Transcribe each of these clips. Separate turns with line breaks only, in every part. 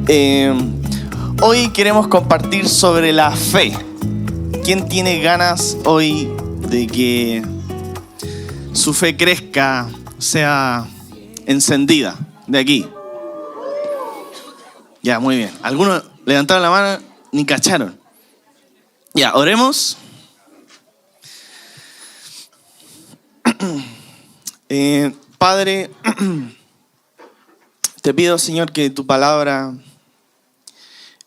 Eh, Hoy queremos compartir sobre la fe. ¿Quién tiene ganas hoy de que su fe crezca, sea encendida de aquí? Ya, muy bien. Algunos levantaron la mano, ni cacharon. Ya, oremos. Padre, te pido, Señor, que tu palabra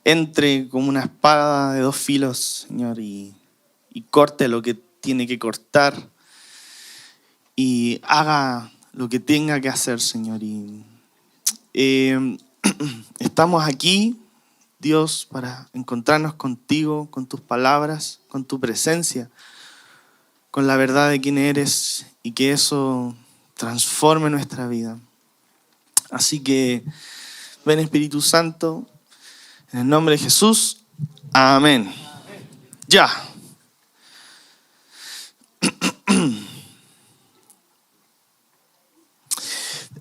entre como una espada de dos filos, Señor, y corte lo que tiene que cortar y haga lo que tenga que hacer, Señor. Estamos aquí, Dios, para encontrarnos contigo, con tus palabras, con tu presencia, con la verdad de quién eres y que eso transforme nuestra vida. Así que ven, Espíritu Santo, en el nombre de Jesús, amén. Ya.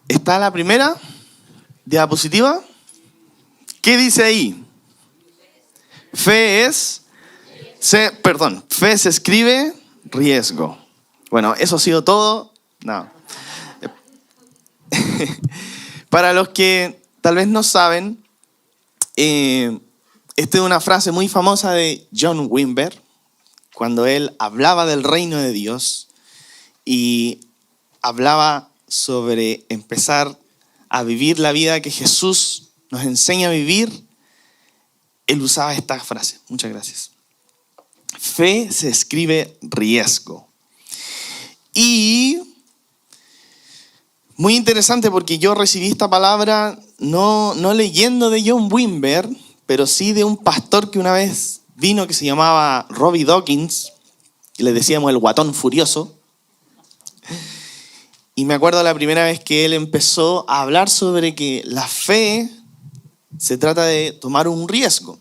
Está la primera diapositiva. ¿Qué dice ahí? Fe se escribe riesgo. Bueno, eso ha sido todo. No. Para los que tal vez no saben, esta es una frase muy famosa de John Wimber, cuando él hablaba del reino de Dios y hablaba sobre empezar a vivir la vida que Jesús nos enseña a vivir. Él usaba esta frase. Muchas gracias. Fe se escribe riesgo. Y muy interesante porque yo recibí esta palabra no leyendo de John Wimber, pero sí de un pastor que una vez vino que se llamaba Robbie Dawkins, que le decíamos el guatón furioso. Y me acuerdo la primera vez que él empezó a hablar sobre que la fe se trata de tomar un riesgo.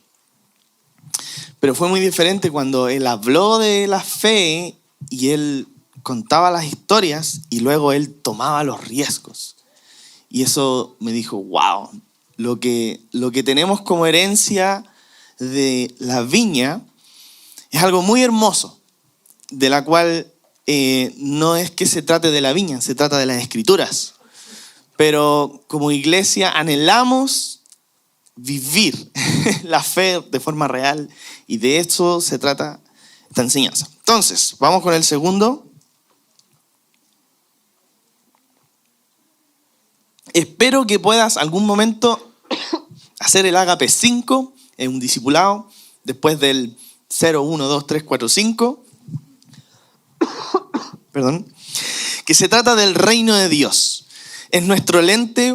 Pero fue muy diferente cuando él habló de la fe y él contaba las historias y luego él tomaba los riesgos. Y eso me dijo, wow, lo que tenemos como herencia de la viña es algo muy hermoso, de la cual no es que se trate de la viña, se trata de las escrituras. Pero como iglesia anhelamos vivir la fe de forma real y de eso se trata esta enseñanza. Entonces, vamos con el segundo. Espero que puedas algún momento hacer el Ágape 5 en un discipulado después del 0, 1, 2, 3, 4, 5. Perdón. Que se trata del reino de Dios. Es nuestro lente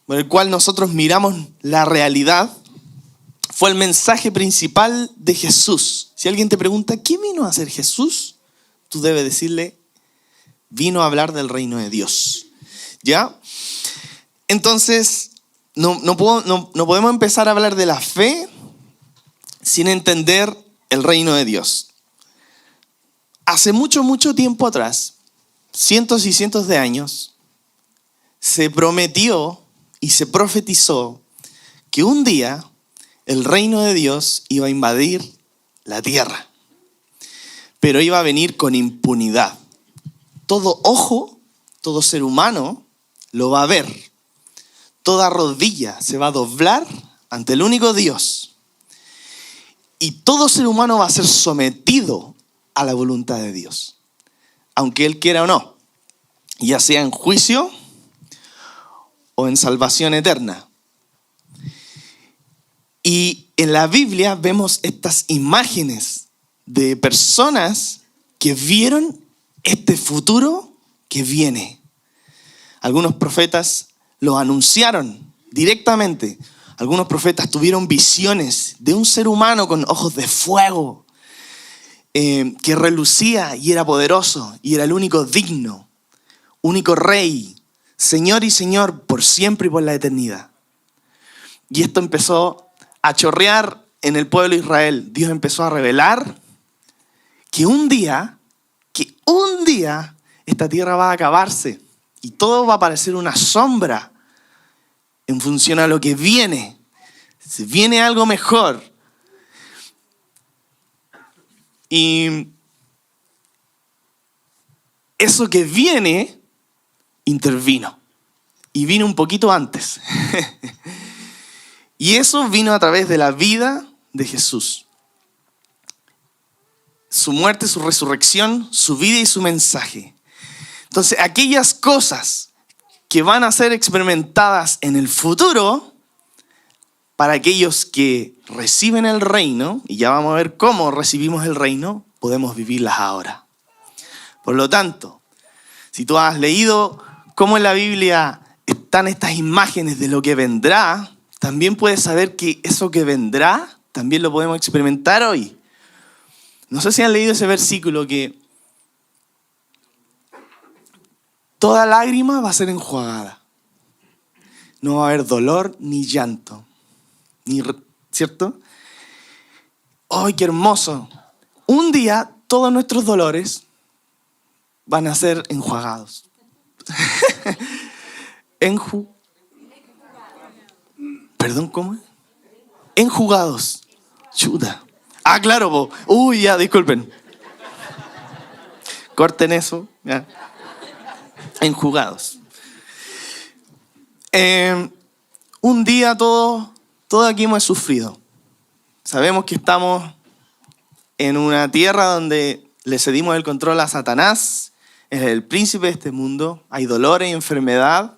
por el cual nosotros miramos la realidad. Fue el mensaje principal de Jesús. Si alguien te pregunta, ¿qué vino a hacer Jesús? Tú debes decirle, vino a hablar del reino de Dios. ¿Ya? Entonces, no podemos empezar a hablar de la fe sin entender el reino de Dios. Hace mucho, mucho tiempo atrás, cientos y cientos de años, se prometió y se profetizó que un día el reino de Dios iba a invadir la tierra, pero iba a venir con impunidad. Todo ojo, todo ser humano lo va a ver. Toda rodilla se va a doblar ante el único Dios. Y todo ser humano va a ser sometido a la voluntad de Dios, aunque Él quiera o no, ya sea en juicio o en salvación eterna. Y en la Biblia vemos estas imágenes de personas que vieron este futuro que viene. Algunos profetas lo anunciaron directamente. Algunos profetas tuvieron visiones de un ser humano con ojos de fuego, que relucía y era poderoso y era el único digno, único rey, Señor y Señor por siempre y por la eternidad. Y esto empezó a chorrear en el pueblo de Israel. Dios empezó a revelar que un día esta tierra va a acabarse y todo va a parecer una sombra en función a lo que viene. Se viene algo mejor. Y eso que viene, intervino. Y vino un poquito antes. Y eso vino a través de la vida de Jesús. Su muerte, su resurrección, su vida y su mensaje. Entonces, aquellas cosas que van a ser experimentadas en el futuro, para aquellos que reciben el reino, y ya vamos a ver cómo recibimos el reino, podemos vivirlas ahora. Por lo tanto, si tú has leído cómo en la Biblia están estas imágenes de lo que vendrá, también puedes saber que eso que vendrá también lo podemos experimentar hoy. No sé si han leído ese versículo que toda lágrima va a ser enjuagada. No va a haber dolor ni llanto. ¿Cierto? ¡Ay, qué hermoso! Un día todos nuestros dolores van a ser enjuagados. Perdón, ¿cómo? Enjugados. Chuta. Ah, claro, po. Uy, ya, disculpen. Corten eso. Ya. Enjugados. Un día todo aquí hemos sufrido. Sabemos que estamos en una tierra donde le cedimos el control a Satanás. Es el príncipe de este mundo. Hay dolor y enfermedad.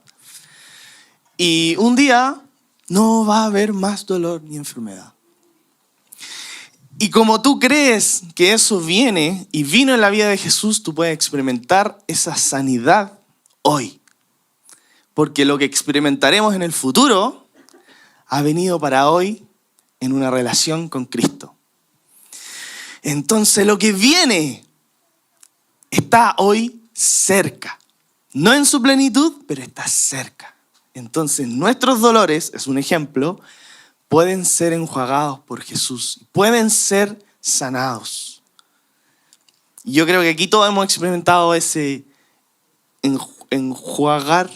Y un día no va a haber más dolor ni enfermedad. Y como tú crees que eso viene y vino en la vida de Jesús, tú puedes experimentar esa sanidad hoy. Porque lo que experimentaremos en el futuro ha venido para hoy en una relación con Cristo. Entonces lo que viene está hoy cerca. No en su plenitud, pero está cerca. Entonces nuestros dolores, es un ejemplo, pueden ser enjuagados por Jesús. Pueden ser sanados. Y yo creo que aquí todos hemos experimentado ese enjugar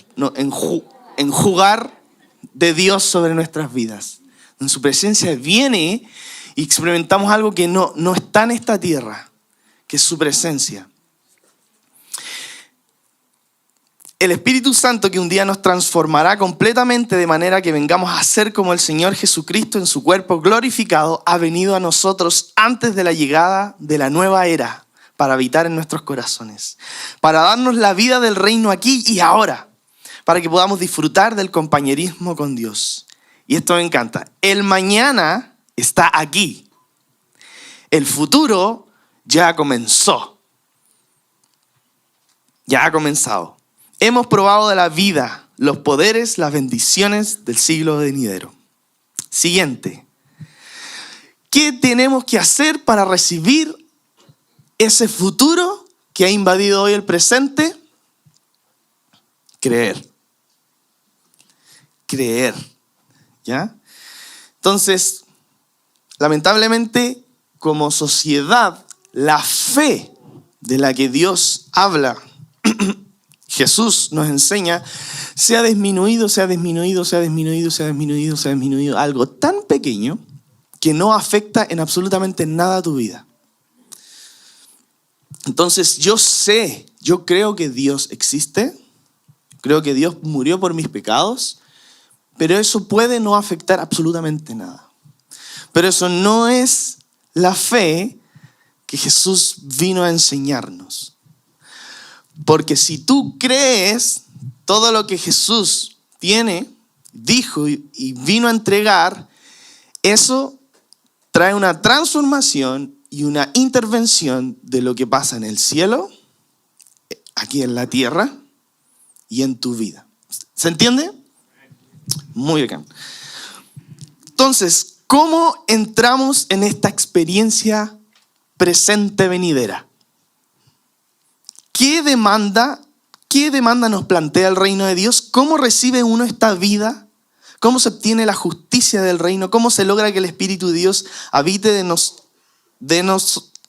de Dios sobre nuestras vidas. En su presencia viene y experimentamos algo que no está en esta tierra, que es su presencia. El Espíritu Santo, que un día nos transformará completamente de manera que vengamos a ser como el Señor Jesucristo en su cuerpo glorificado, ha venido a nosotros antes de la llegada de la nueva era para habitar en nuestros corazones, para darnos la vida del reino aquí y ahora, para que podamos disfrutar del compañerismo con Dios. Y esto me encanta. El mañana está aquí. El futuro ya comenzó. Ya ha comenzado. Hemos probado de la vida, los poderes, las bendiciones del siglo venidero. Siguiente. ¿Qué tenemos que hacer para recibir ese futuro que ha invadido hoy el presente? Creer. Creer. ¿Ya? Entonces, lamentablemente, como sociedad, la fe de la que Dios habla, Jesús nos enseña, se ha disminuido algo tan pequeño que no afecta en absolutamente nada a tu vida. Entonces yo creo que Dios existe, creo que Dios murió por mis pecados, pero eso puede no afectar absolutamente nada. Pero eso no es la fe que Jesús vino a enseñarnos. Porque si tú crees todo lo que Jesús dijo y vino a entregar, eso trae una transformación y una intervención de lo que pasa en el cielo, aquí en la tierra y en tu vida. ¿Se entiende? Muy bien. Entonces, ¿cómo entramos en esta experiencia presente venidera? ¿Qué demanda nos plantea el reino de Dios? ¿Cómo recibe uno esta vida? ¿Cómo se obtiene la justicia del reino? ¿Cómo se logra que el Espíritu de Dios habite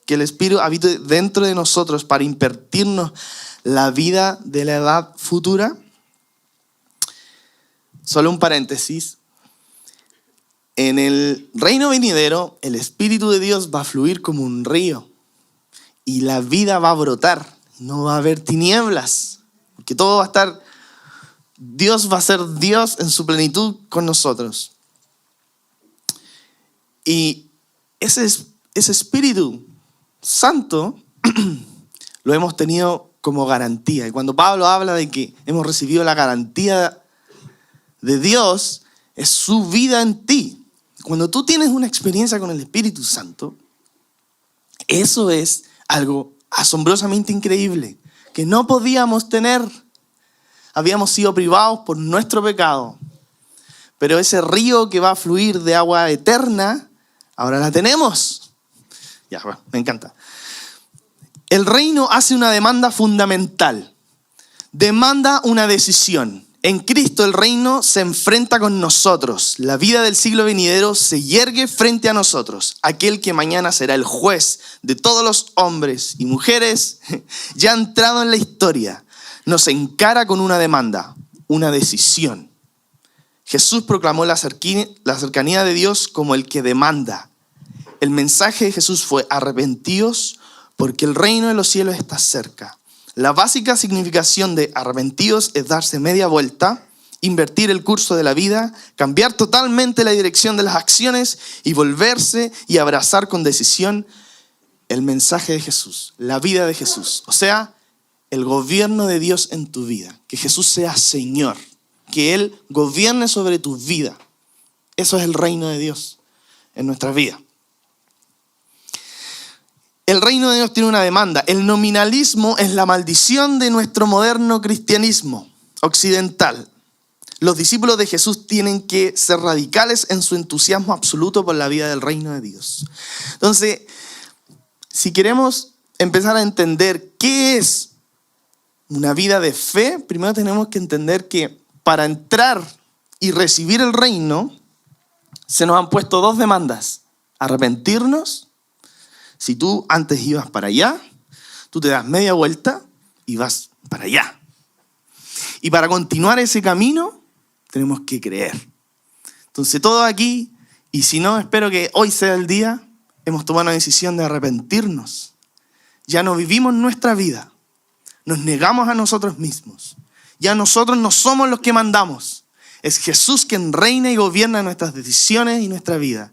que el Espíritu habite dentro de nosotros para impartirnos la vida de la edad futura? Solo un paréntesis. En el reino venidero, el Espíritu de Dios va a fluir como un río y la vida va a brotar. No va a haber tinieblas, porque todo va a estar, Dios va a ser Dios en su plenitud con nosotros. Y ese Espíritu Santo lo hemos tenido como garantía. Y cuando Pablo habla de que hemos recibido la garantía de Dios, es su vida en ti. Cuando tú tienes una experiencia con el Espíritu Santo, eso es algo asombrosamente increíble que no podíamos tener. Habíamos sido privados por nuestro pecado, pero ese río que va a fluir de agua eterna, ahora la tenemos. Ya, bueno, me encanta. El reino hace una demanda fundamental. Demanda una decisión. En Cristo el reino se enfrenta con nosotros. La vida del siglo venidero se yergue frente a nosotros. Aquel que mañana será el juez de todos los hombres y mujeres, ya entrado en la historia, nos encara con una demanda, una decisión. Jesús proclamó la cercanía de Dios como el que demanda. El mensaje de Jesús fue: arrepentíos porque el reino de los cielos está cerca. La básica significación de arrepentíos es darse media vuelta, invertir el curso de la vida, cambiar totalmente la dirección de las acciones y volverse y abrazar con decisión el mensaje de Jesús, la vida de Jesús. O sea, el gobierno de Dios en tu vida. Que Jesús sea Señor, que Él gobierne sobre tu vida. Eso es el reino de Dios en nuestra vida. El reino de Dios tiene una demanda. El nominalismo es la maldición de nuestro moderno cristianismo occidental. Los discípulos de Jesús tienen que ser radicales en su entusiasmo absoluto por la vida del reino de Dios. Entonces, si queremos empezar a entender qué es una vida de fe, primero tenemos que entender que para entrar y recibir el reino, se nos han puesto dos demandas: arrepentirnos. Si tú antes ibas para allá, tú te das media vuelta y vas para allá. Y para continuar ese camino, tenemos que creer. Entonces todos aquí, y si no, espero que hoy sea el día, hemos tomado una decisión de arrepentirnos. Ya no vivimos nuestra vida. Nos negamos a nosotros mismos. Ya nosotros no somos los que mandamos. Es Jesús quien reina y gobierna nuestras decisiones y nuestra vida.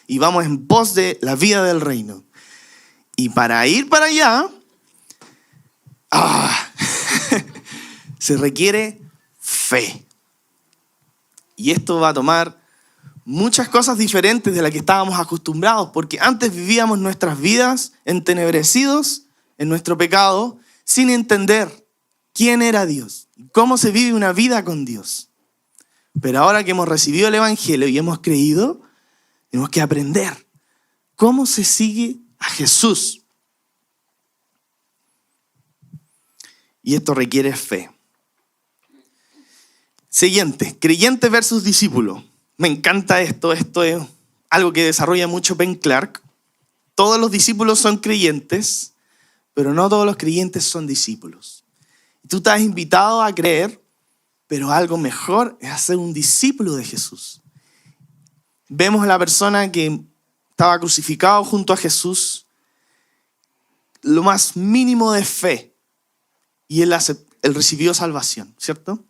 Y vamos en pos de la vida del reino. Y para ir para allá, se requiere fe. Y esto va a tomar muchas cosas diferentes de las que estábamos acostumbrados, porque antes vivíamos nuestras vidas entenebrecidos en nuestro pecado, sin entender quién era Dios, cómo se vive una vida con Dios. Pero ahora que hemos recibido el Evangelio y hemos creído, tenemos que aprender cómo se sigue a Jesús. Y esto requiere fe. Siguiente, creyente versus discípulo. Me encanta esto. Esto es algo que desarrolla mucho Ben Clark. Todos los discípulos son creyentes, pero no todos los creyentes son discípulos. Tú estás invitado a creer, pero algo mejor es ser un discípulo de Jesús. Vemos a la persona que estaba crucificado junto a Jesús, lo más mínimo de fe, y él recibió salvación, ¿cierto?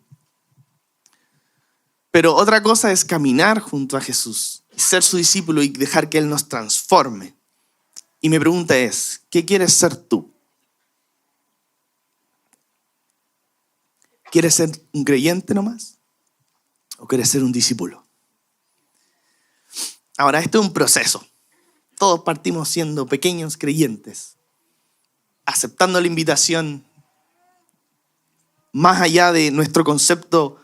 Pero otra cosa es caminar junto a Jesús, y ser su discípulo y dejar que Él nos transforme. Y mi pregunta es, ¿qué quieres ser tú? ¿Quieres ser un creyente nomás? ¿O quieres ser un discípulo? Ahora, esto es un proceso. Todos partimos siendo pequeños creyentes, aceptando la invitación más allá de nuestro concepto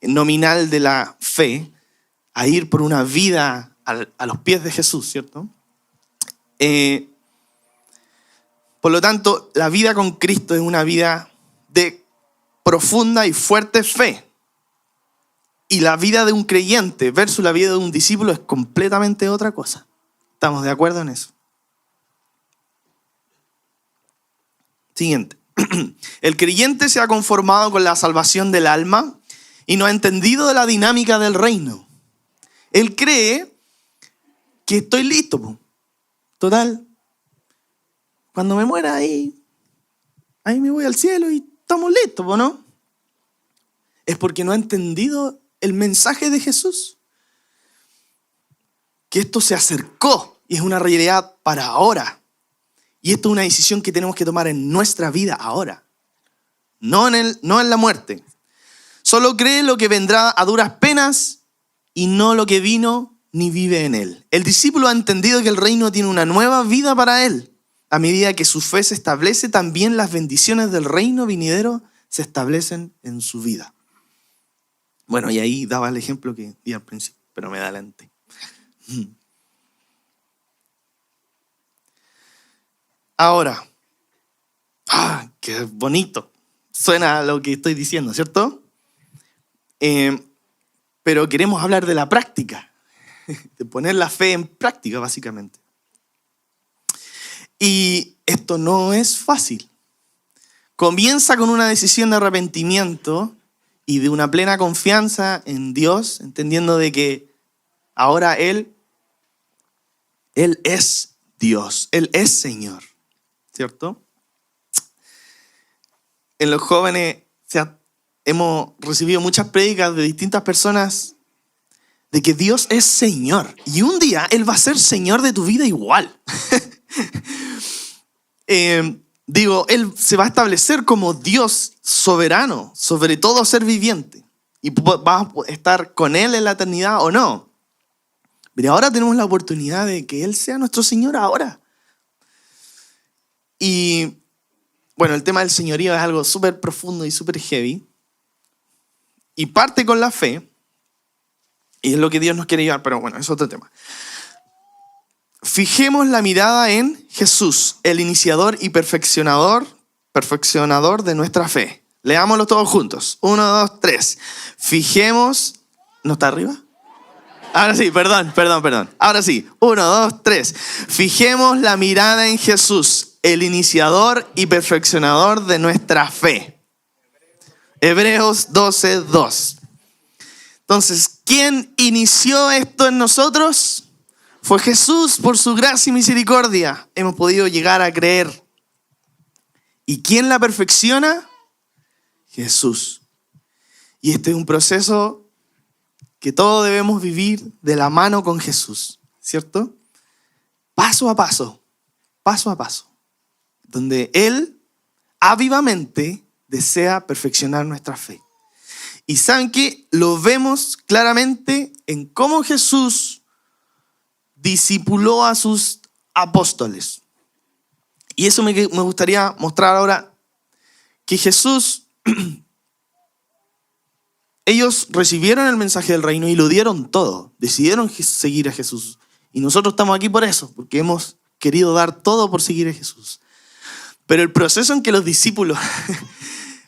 nominal de la fe, a ir por una vida a los pies de Jesús, ¿cierto? Por lo tanto, la vida con Cristo es una vida de profunda y fuerte fe. Y la vida de un creyente versus la vida de un discípulo es completamente otra cosa. ¿Estamos de acuerdo en eso? Siguiente. El creyente se ha conformado con la salvación del alma y no ha entendido de la dinámica del reino. Él cree que estoy listo, po. Total, cuando me muera ahí me voy al cielo y estamos listos, po, ¿no? Es porque no ha entendido el mensaje de Jesús. Que esto se acercó y es una realidad para ahora. Y esto es una decisión que tenemos que tomar en nuestra vida ahora. No en la muerte. Solo cree lo que vendrá a duras penas y no lo que vino ni vive en él. El discípulo ha entendido que el reino tiene una nueva vida para él. A medida que su fe se establece, también las bendiciones del reino venidero se establecen en su vida. Bueno, y ahí daba el ejemplo que di al principio, pero me adelanté. Ahora, qué bonito suena lo que estoy diciendo, ¿cierto? Pero queremos hablar de la práctica, de poner la fe en práctica, básicamente. Y esto no es fácil. Comienza con una decisión de arrepentimiento y de una plena confianza en Dios, entendiendo de que ahora Él es Dios, Él es Señor, ¿cierto? En los jóvenes hemos recibido muchas prédicas de distintas personas de que Dios es Señor. Y un día Él va a ser Señor de tu vida igual. Él se va a establecer como Dios soberano sobre todo ser viviente. Y vas a estar con Él en la eternidad o no. Pero ahora tenemos la oportunidad de que Él sea nuestro Señor ahora. Y bueno, el tema del señorío es algo súper profundo y súper heavy. Y parte con la fe. Y es lo que Dios nos quiere llevar, pero bueno, es otro tema. Fijemos la mirada en Jesús, el iniciador y perfeccionador de nuestra fe. Leámoslo todos juntos. 1, 2, 3. Fijemos... ¿No está arriba? Ahora sí, perdón. Ahora sí. 1, 2, 3. Fijemos la mirada en Jesús, el iniciador y perfeccionador de nuestra fe. Hebreos 12, 2. Entonces, ¿quién inició esto en nosotros? Fue Jesús. Por su gracia y misericordia hemos podido llegar a creer. ¿Y quién la perfecciona? Jesús. Y este es un proceso que todos debemos vivir de la mano con Jesús, ¿cierto? Paso a paso, donde Él vivamente desea perfeccionar nuestra fe. Y saben que lo vemos claramente en cómo Jesús discipuló a sus apóstoles. Y eso me gustaría mostrar ahora, que Jesús, ellos recibieron el mensaje del reino y lo dieron todo. Decidieron seguir a Jesús. Y nosotros estamos aquí por eso, porque hemos querido dar todo por seguir a Jesús. Pero el proceso en que los discípulos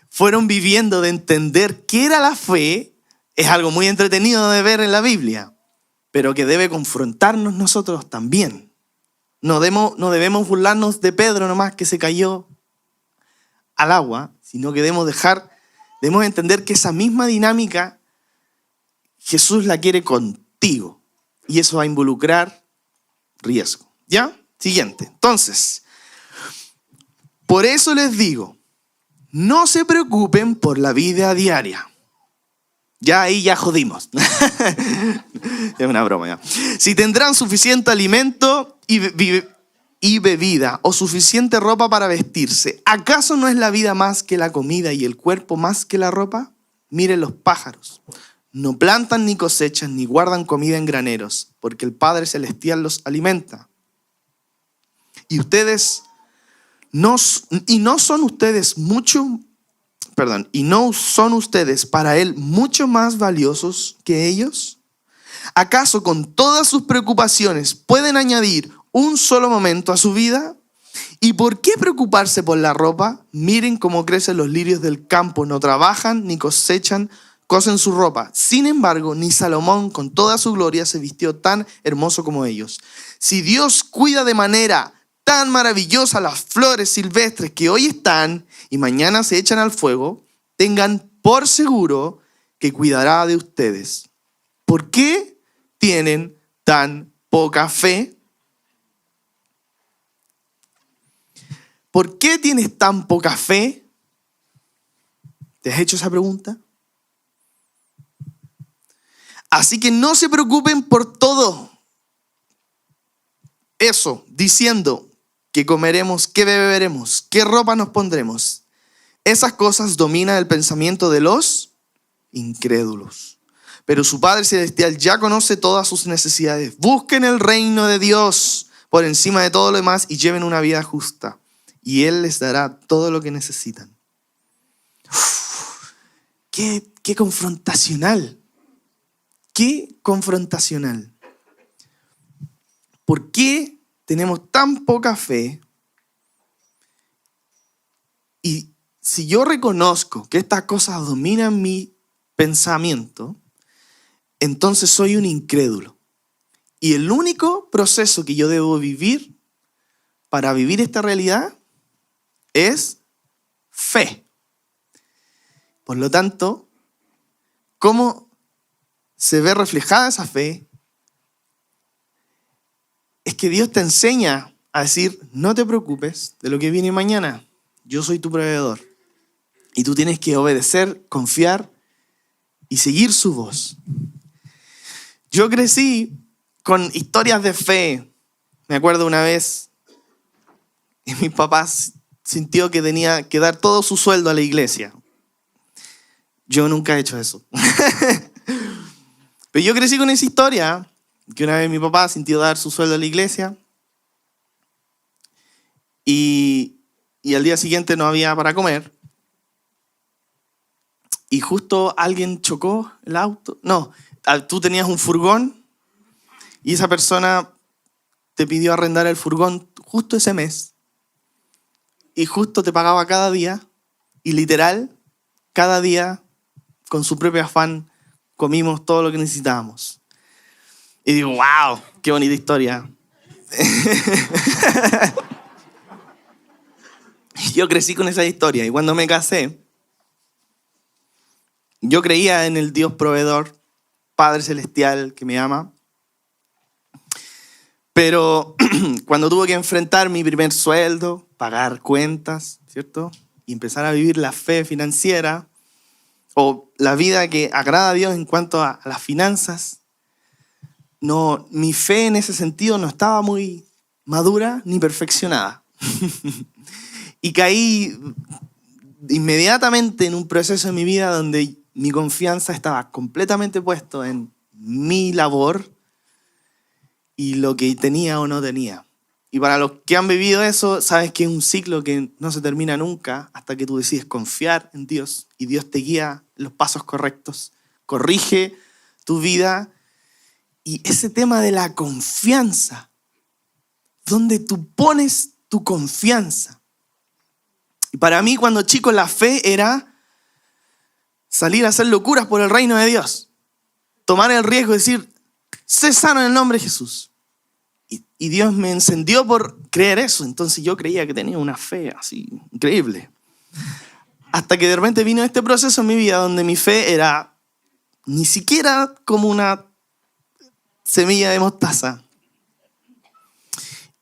fueron viviendo de entender qué era la fe es algo muy entretenido de ver en la Biblia, pero que debe confrontarnos nosotros también. No debemos burlarnos de Pedro nomás que se cayó al agua, sino que debemos entender que esa misma dinámica Jesús la quiere contigo y eso va a involucrar riesgo. ¿Ya? Siguiente. Entonces, por eso les digo, no se preocupen por la vida diaria. Ya ahí ya jodimos. Es una broma ya. Si tendrán suficiente alimento y bebida o suficiente ropa para vestirse, ¿acaso no es la vida más que la comida y el cuerpo más que la ropa? Miren los pájaros. No plantan ni cosechan ni guardan comida en graneros, porque el Padre Celestial los alimenta. Y no son ustedes para Él mucho más valiosos que ellos. ¿Acaso con todas sus preocupaciones pueden añadir un solo momento a su vida? ¿Y por qué preocuparse por la ropa? Miren cómo crecen los lirios del campo, no trabajan ni cosen su ropa. Sin embargo, ni Salomón con toda su gloria se vistió tan hermoso como ellos. Si Dios cuida de manera tan maravillosa las flores silvestres que hoy están y mañana se echan al fuego, tengan por seguro que cuidará de ustedes. ¿Por qué tienen tan poca fe? ¿Por qué tienes tan poca fe? ¿Te has hecho esa pregunta? Así que no se preocupen por todo eso, diciendo qué comeremos, qué beberemos, qué ropa nos pondremos. Esas cosas dominan el pensamiento de los incrédulos. Pero su Padre Celestial ya conoce todas sus necesidades. Busquen el reino de Dios por encima de todo lo demás y lleven una vida justa. Y Él les dará todo lo que necesitan. Qué confrontacional. Qué confrontacional. ¿Por qué tenemos tan poca fe? Y si yo reconozco que estas cosas dominan mi pensamiento, entonces soy un incrédulo. Y el único proceso que yo debo vivir para vivir esta realidad es fe. Por lo tanto, ¿cómo se ve reflejada esa fe? Es que Dios te enseña a decir, no te preocupes de lo que viene mañana. Yo soy tu proveedor. Y tú tienes que obedecer, confiar y seguir su voz. Yo crecí con historias de fe. Me acuerdo una vez que mi papá sintió que tenía que dar todo su sueldo a la iglesia. Yo nunca he hecho eso. Pero yo crecí con esa historia, que una vez mi papá sintió dar su sueldo a la iglesia y al día siguiente no había para comer. Y justo alguien chocó el auto. No, tú tenías un furgón y esa persona te pidió arrendar el furgón justo ese mes. Y justo te pagaba cada día. Y literal, cada día, con su propio afán, comimos todo lo que necesitábamos. Y digo, wow, qué bonita historia. Yo crecí con esa historia y cuando me casé, yo creía en el Dios proveedor, Padre Celestial que me ama. Pero cuando tuve que enfrentar mi primer sueldo, pagar cuentas, ¿cierto? Y empezar a vivir la fe financiera o la vida que agrada a Dios en cuanto a las finanzas, no, mi fe en ese sentido no estaba muy madura ni perfeccionada. Y caí inmediatamente en un proceso en mi vida donde mi confianza estaba completamente puesto en mi labor y lo que tenía o no tenía. Y para los que han vivido eso, sabes que es un ciclo que no se termina nunca hasta que tú decides confiar en Dios y Dios te guía en los pasos correctos, corrige tu vida. Y ese tema de la confianza, donde tú pones tu confianza. Y para mí cuando chico la fe era salir a hacer locuras por el reino de Dios. Tomar el riesgo de decir, sé sano en el nombre de Jesús. Y Dios me encendió por creer eso. Entonces yo creía que tenía una fe así increíble. Hasta que de repente vino este proceso en mi vida donde mi fe era ni siquiera como una semilla de mostaza.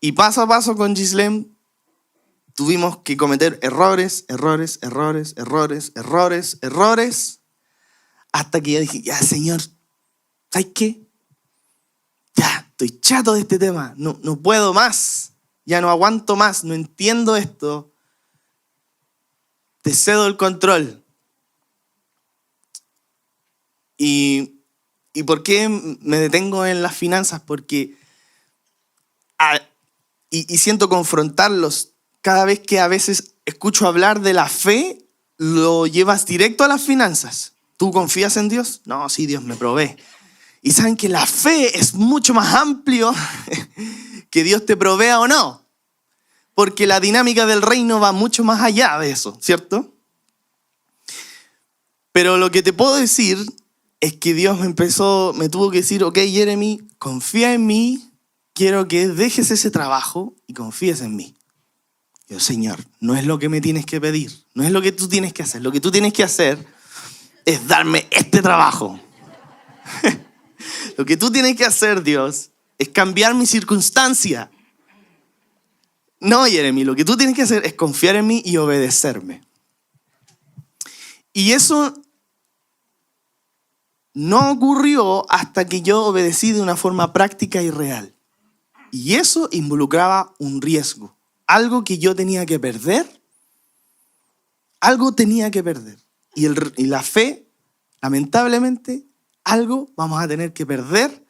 Y paso a paso con Gislem tuvimos que cometer errores, hasta que yo dije, ya Señor, ¿sabes qué? Ya, estoy chato de este tema, no puedo más, ya no aguanto más, no entiendo esto, te cedo el control. ¿Y por qué me detengo en las finanzas? Porque y siento confrontarlos cada vez que a veces escucho hablar de la fe, lo llevas directo a las finanzas. ¿Tú confías en Dios? No, sí, Dios me provee. Y saben que la fe es mucho más amplio que Dios te provea o no. Porque la dinámica del reino va mucho más allá de eso, ¿cierto? Pero lo que te puedo decir es que Dios me tuvo que decir, ok, Jeremy, confía en mí, quiero que dejes ese trabajo y confíes en mí. Yo, Señor, no es lo que me tienes que pedir, no es lo que tú tienes que hacer. Lo que tú tienes que hacer es darme este trabajo. Lo que tú tienes que hacer, Dios, es cambiar mi circunstancia. No, Jeremy, lo que tú tienes que hacer es confiar en mí y obedecerme. Y eso no ocurrió hasta que yo obedecí de una forma práctica y real. Y eso involucraba un riesgo. Algo que yo tenía que perder. Algo tenía que perder. Y la fe, lamentablemente, algo vamos a tener que perder.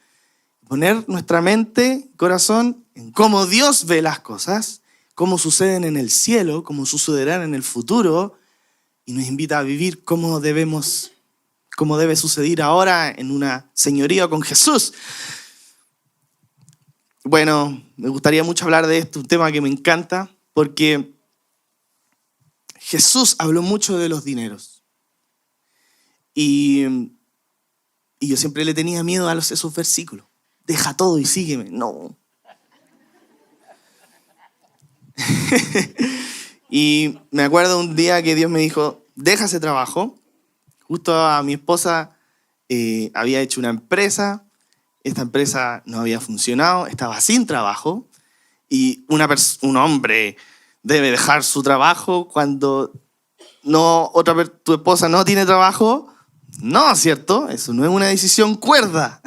Poner nuestra mente, corazón, en cómo Dios ve las cosas, cómo suceden en el cielo, cómo sucederán en el futuro, y nos invita a vivir cómo debe suceder ahora en una señoría con Jesús. Bueno, me gustaría mucho hablar de esto, un tema que me encanta, porque Jesús habló mucho de los dineros. Y yo siempre le tenía miedo a esos versículos. Deja todo y sígueme. No. Y me acuerdo un día que Dios me dijo, deja ese trabajo. Justo a mi esposa había hecho una empresa. Esta empresa no había funcionado, estaba sin trabajo. Y un hombre debe dejar su trabajo cuando tu esposa no tiene trabajo. No, ¿cierto? Eso no es una decisión cuerda.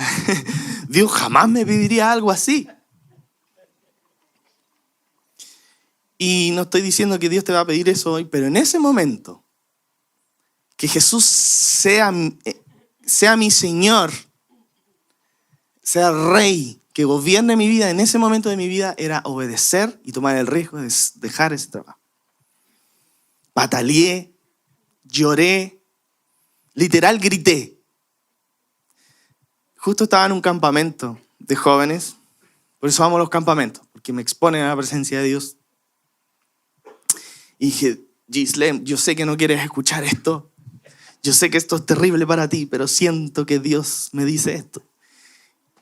Dios jamás me pediría algo así. Y no estoy diciendo que Dios te va a pedir eso hoy, pero en ese momento, que Jesús sea mi Señor, sea Rey, que gobierne mi vida, en ese momento de mi vida era obedecer y tomar el riesgo de dejar ese trabajo. Pataleé, lloré, literal grité. Justo estaba en un campamento de jóvenes, por eso amo los campamentos, porque me exponen a la presencia de Dios. Y dije, Gislem, yo sé que no quieres escuchar esto, yo sé que esto es terrible para ti, pero siento que Dios me dice esto.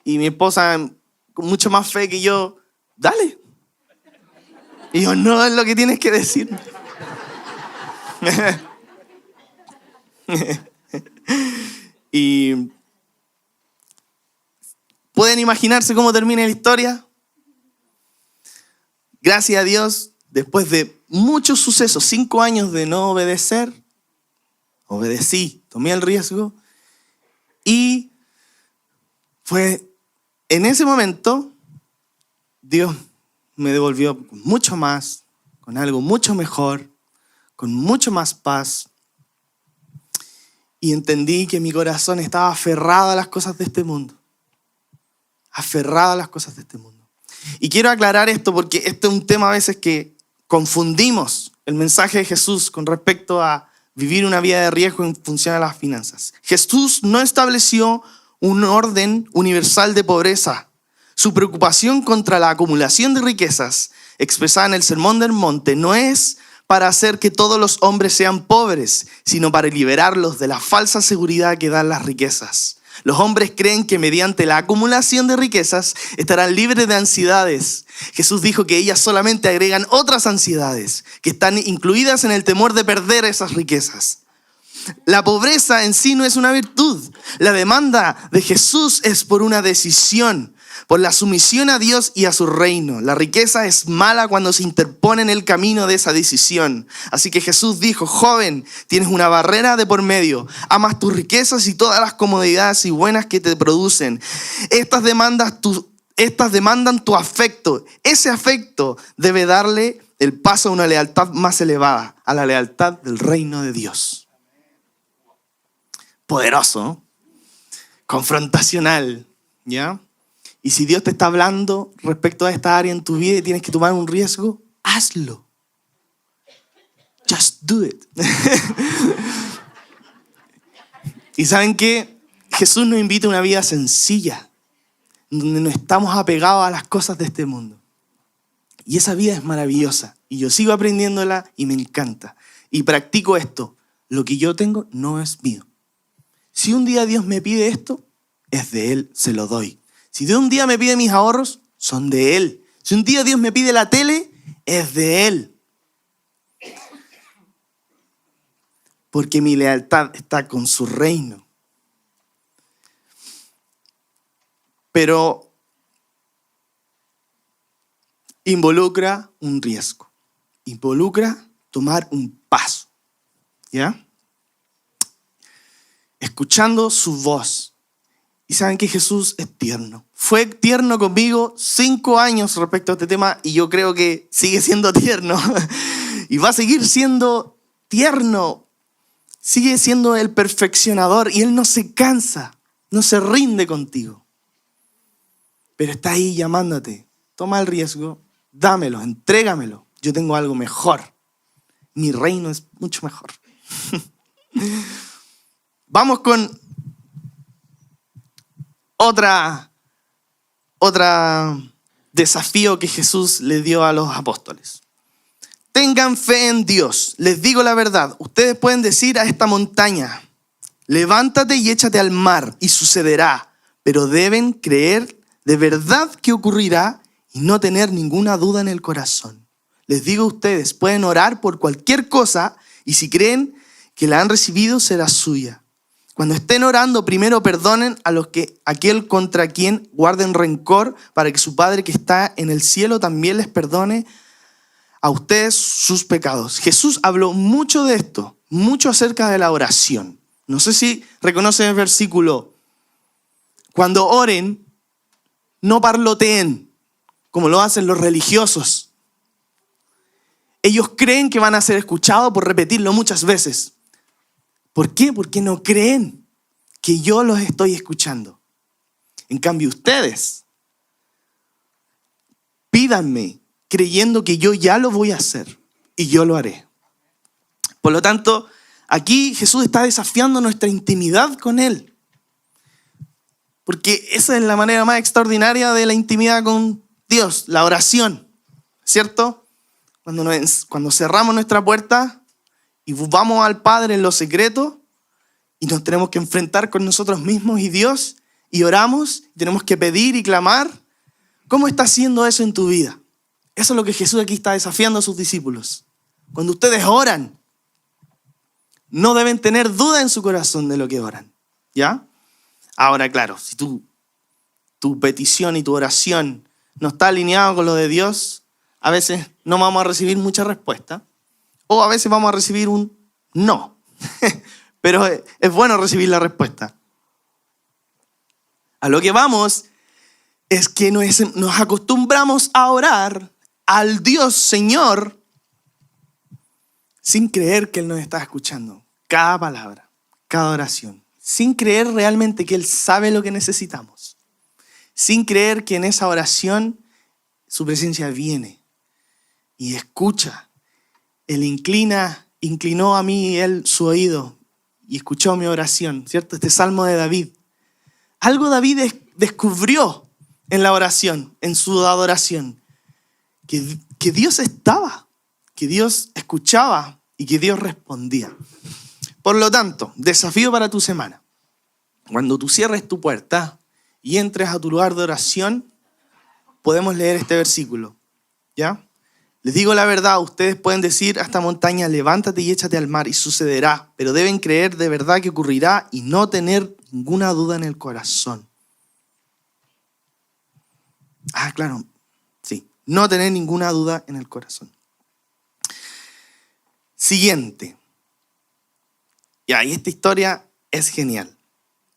Y mi esposa, con mucho más fe que yo, dale. Y yo, no es lo que tienes que decir. Y ¿pueden imaginarse cómo termina la historia? Gracias a Dios, después de muchos sucesos, 5 años de no obedecer, obedecí, tomé el riesgo y fue en ese momento Dios me devolvió con mucho más, con algo mucho mejor, con mucho más paz. Y entendí que mi corazón estaba aferrado a las cosas de este mundo. Aferrado a las cosas de este mundo. Y quiero aclarar esto porque este es un tema a veces que confundimos el mensaje de Jesús con respecto a vivir una vida de riesgo en función a las finanzas. Jesús no estableció un orden universal de pobreza. Su preocupación contra la acumulación de riquezas, expresada en el Sermón del Monte, no es para hacer que todos los hombres sean pobres, sino para liberarlos de la falsa seguridad que dan las riquezas. Los hombres creen que mediante la acumulación de riquezas estarán libres de ansiedades. Jesús dijo que ellas solamente agregan otras ansiedades, que están incluidas en el temor de perder esas riquezas. La pobreza en sí no es una virtud. La demanda de Jesús es por una decisión, por la sumisión a Dios y a su reino. La riqueza es mala cuando se interpone en el camino de esa decisión. Así que Jesús dijo, joven, tienes una barrera de por medio. Amas tus riquezas y todas las comodidades y buenas que te producen. Estas demandan tu afecto. Ese afecto debe darle el paso a una lealtad más elevada, a la lealtad del reino de Dios. Poderoso, ¿no? Confrontacional, ¿ya? Y si Dios te está hablando respecto a esta área en tu vida y tienes que tomar un riesgo, hazlo. Just do it. ¿Y saben qué? Jesús nos invita a una vida sencilla, donde no estamos apegados a las cosas de este mundo. Y esa vida es maravillosa. Y yo sigo aprendiéndola y me encanta. Y practico esto. Lo que yo tengo no es mío. Si un día Dios me pide esto, es de Él, se lo doy. Si de un día me pide mis ahorros, son de Él. Si un día Dios me pide la tele, es de Él. Porque mi lealtad está con su reino. pero involucra un riesgo. Involucra tomar un paso, ¿ya? Escuchando su voz. Y saben que Jesús es tierno. Fue tierno conmigo 5 años respecto a este tema y yo creo que sigue siendo tierno. Y va a seguir siendo tierno. Sigue siendo el perfeccionador y Él no se cansa, no se rinde contigo. Pero está ahí llamándote. Toma el riesgo, dámelo, entrégamelo. Yo tengo algo mejor. Mi reino es mucho mejor. Vamos con otra desafío que Jesús le dio a los apóstoles. Tengan fe en Dios. Les digo la verdad. Ustedes pueden decir a esta montaña, levántate y échate al mar, y sucederá. Pero deben creer de verdad que ocurrirá y no tener ninguna duda en el corazón. Les digo a ustedes, pueden orar por cualquier cosa y si creen que la han recibido, será suya. Cuando estén orando, primero perdonen a aquel contra quien guarden rencor, para que su Padre que está en el cielo también les perdone a ustedes sus pecados. Jesús habló mucho de esto, mucho acerca de la oración. No sé si reconocen el versículo. Cuando oren, no parloteen, como lo hacen los religiosos. Ellos creen que van a ser escuchados por repetirlo muchas veces. ¿Por qué? Porque no creen que yo los estoy escuchando. En cambio, ustedes pídanme creyendo que yo ya lo voy a hacer y yo lo haré. Por lo tanto, aquí Jesús está desafiando nuestra intimidad con Él. Porque esa es la manera más extraordinaria de la intimidad con Dios, la oración, ¿cierto? Cuando cerramos nuestra puerta y vamos al Padre en lo secreto y nos tenemos que enfrentar con nosotros mismos y Dios y oramos, tenemos que pedir y clamar. ¿Cómo está haciendo eso en tu vida? Eso es lo que Jesús aquí está desafiando a sus discípulos. Cuando ustedes oran, no deben tener duda en su corazón de lo que oran, ¿ya? Ahora, claro, si tu petición y tu oración no está alineado con lo de Dios, a veces no vamos a recibir mucha respuesta. O a veces vamos a recibir un no. Pero es bueno recibir la respuesta. A lo que vamos es que nos acostumbramos a orar al Dios Señor sin creer que Él nos está escuchando. Cada palabra, cada oración. Sin creer realmente que Él sabe lo que necesitamos. Sin creer que en esa oración su presencia viene y escucha. Él inclinó a mí su oído y escuchó mi oración, ¿cierto? Este salmo de David. Algo David descubrió en la oración, en su adoración, que Dios estaba, que Dios escuchaba y que Dios respondía. Por lo tanto, desafío para tu semana. Cuando tú cierres tu puerta y entres a tu lugar de oración, podemos leer este versículo, ¿ya? Les digo la verdad, ustedes pueden decir a esta montaña, levántate y échate al mar y sucederá, pero deben creer de verdad que ocurrirá y no tener ninguna duda en el corazón. Claro, sí, no tener ninguna duda en el corazón. Siguiente. Y esta historia es genial.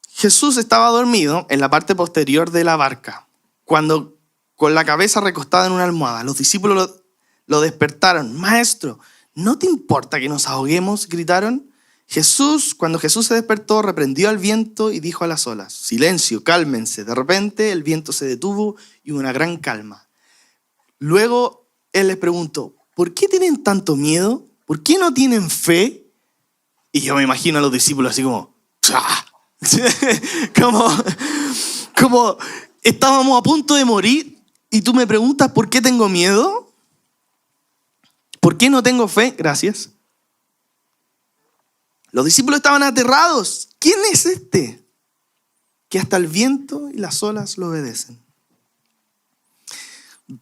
Jesús estaba dormido en la parte posterior de la barca, cuando con la cabeza recostada en una almohada. Los discípulos lo despertaron. Maestro, ¿no te importa que nos ahoguemos?, gritaron. Cuando Jesús se despertó, reprendió al viento y dijo a las olas, silencio, cálmense. De repente el viento se detuvo y hubo una gran calma. Luego Él les preguntó, ¿por qué tienen tanto miedo? ¿Por qué no tienen fe? Y yo me imagino a los discípulos así como estábamos a punto de morir y tú me preguntas ¿por qué tengo miedo? ¿Por qué no tengo fe? Gracias. Los discípulos estaban aterrados. ¿Quién es este que hasta el viento y las olas lo obedecen?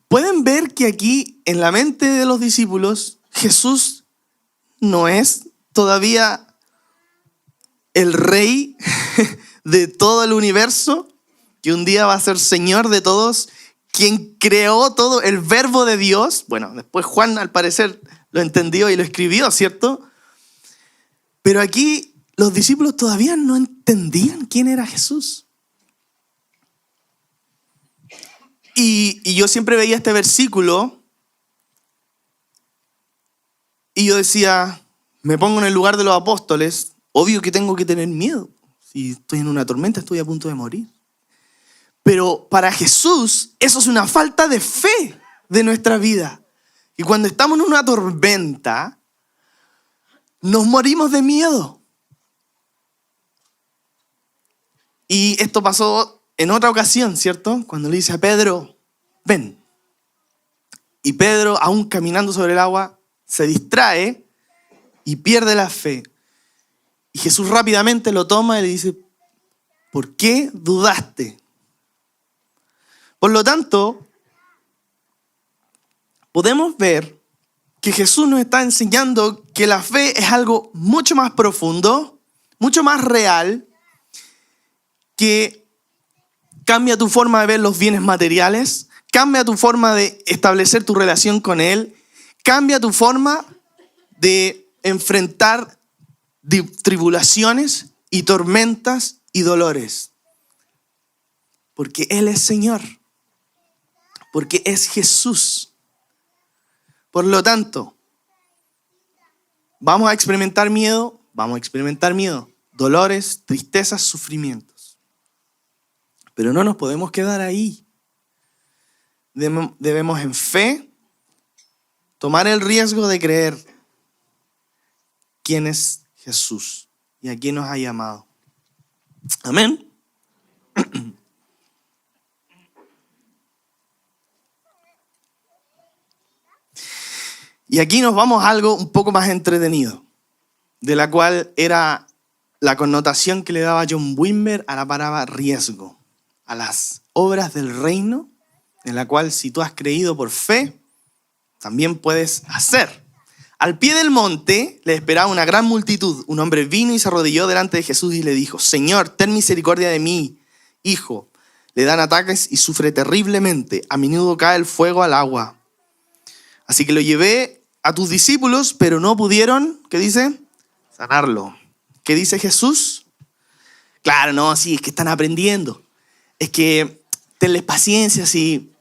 Pueden ver que aquí en la mente de los discípulos Jesús no es todavía el rey de todo el universo que un día va a ser Señor de todos, quien creó todo, el verbo de Dios. Bueno, después Juan al parecer lo entendió y lo escribió, ¿cierto? Pero aquí los discípulos todavía no entendían quién era Jesús. Y yo siempre veía este versículo y yo decía, me pongo en el lugar de los apóstoles, obvio que tengo que tener miedo. Si estoy en una tormenta, estoy a punto de morir. Pero para Jesús, eso es una falta de fe de nuestra vida. Y cuando estamos en una tormenta, nos morimos de miedo. Y esto pasó en otra ocasión, ¿cierto? Cuando le dice a Pedro, ven. Y Pedro, aún caminando sobre el agua, se distrae y pierde la fe. Y Jesús rápidamente lo toma y le dice, ¿por qué dudaste? Por lo tanto, podemos ver que Jesús nos está enseñando que la fe es algo mucho más profundo, mucho más real, que cambia tu forma de ver los bienes materiales, cambia tu forma de establecer tu relación con Él, cambia tu forma de enfrentar tribulaciones y tormentas y dolores. Porque Él es Señor. Porque es Jesús. Por lo tanto, vamos a experimentar miedo, dolores, tristezas, sufrimientos. Pero no nos podemos quedar ahí. Debemos en fe tomar el riesgo de creer quién es Jesús y a quién nos ha llamado. Amén. Y aquí nos vamos a algo un poco más entretenido, de la cual era la connotación que le daba John Wimber a la palabra riesgo, a las obras del reino, en la cual si tú has creído por fe, también puedes hacer. Al pie del monte le esperaba una gran multitud. Un hombre vino y se arrodilló delante de Jesús y le dijo, Señor, ten misericordia de mí, hijo. Le dan ataques y sufre terriblemente. A menudo cae el fuego al agua. Así que lo llevé a tus discípulos, pero no pudieron, ¿qué dice? Sanarlo. ¿Qué dice Jesús? Claro, no, sí, es que están aprendiendo. Es que tenles paciencia, sí.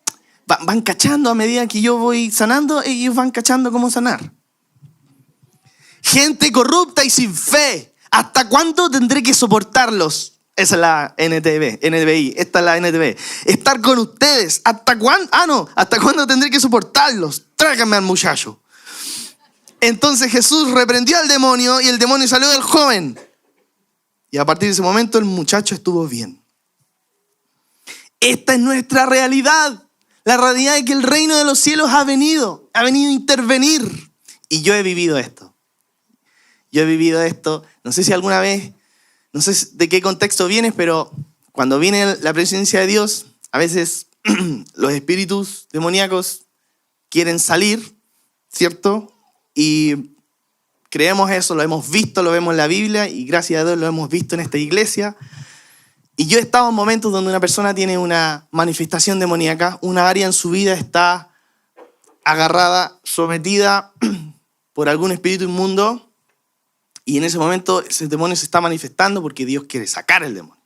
Van cachando a medida que yo voy sanando, ellos van cachando cómo sanar. Gente corrupta y sin fe. ¿Hasta cuándo tendré que soportarlos? Esa es la NBI. Esta es la NTV. Estar con ustedes. ¿Hasta cuándo? ¿Hasta cuándo tendré que soportarlos? Tráiganme al muchacho. Entonces Jesús reprendió al demonio y el demonio salió del joven. Y a partir de ese momento el muchacho estuvo bien. Esta es nuestra realidad. La realidad es que el reino de los cielos ha venido a intervenir. Y yo he vivido esto. No sé si alguna vez, no sé de qué contexto vienes, pero cuando viene la presencia de Dios, a veces los espíritus demoníacos quieren salir, ¿cierto? Y creemos eso, lo hemos visto, lo vemos en la Biblia y gracias a Dios lo hemos visto en esta iglesia. Y yo he estado en momentos donde una persona tiene una manifestación demoníaca, una área en su vida está agarrada, sometida por algún espíritu inmundo y en ese momento ese demonio se está manifestando porque Dios quiere sacar el demonio.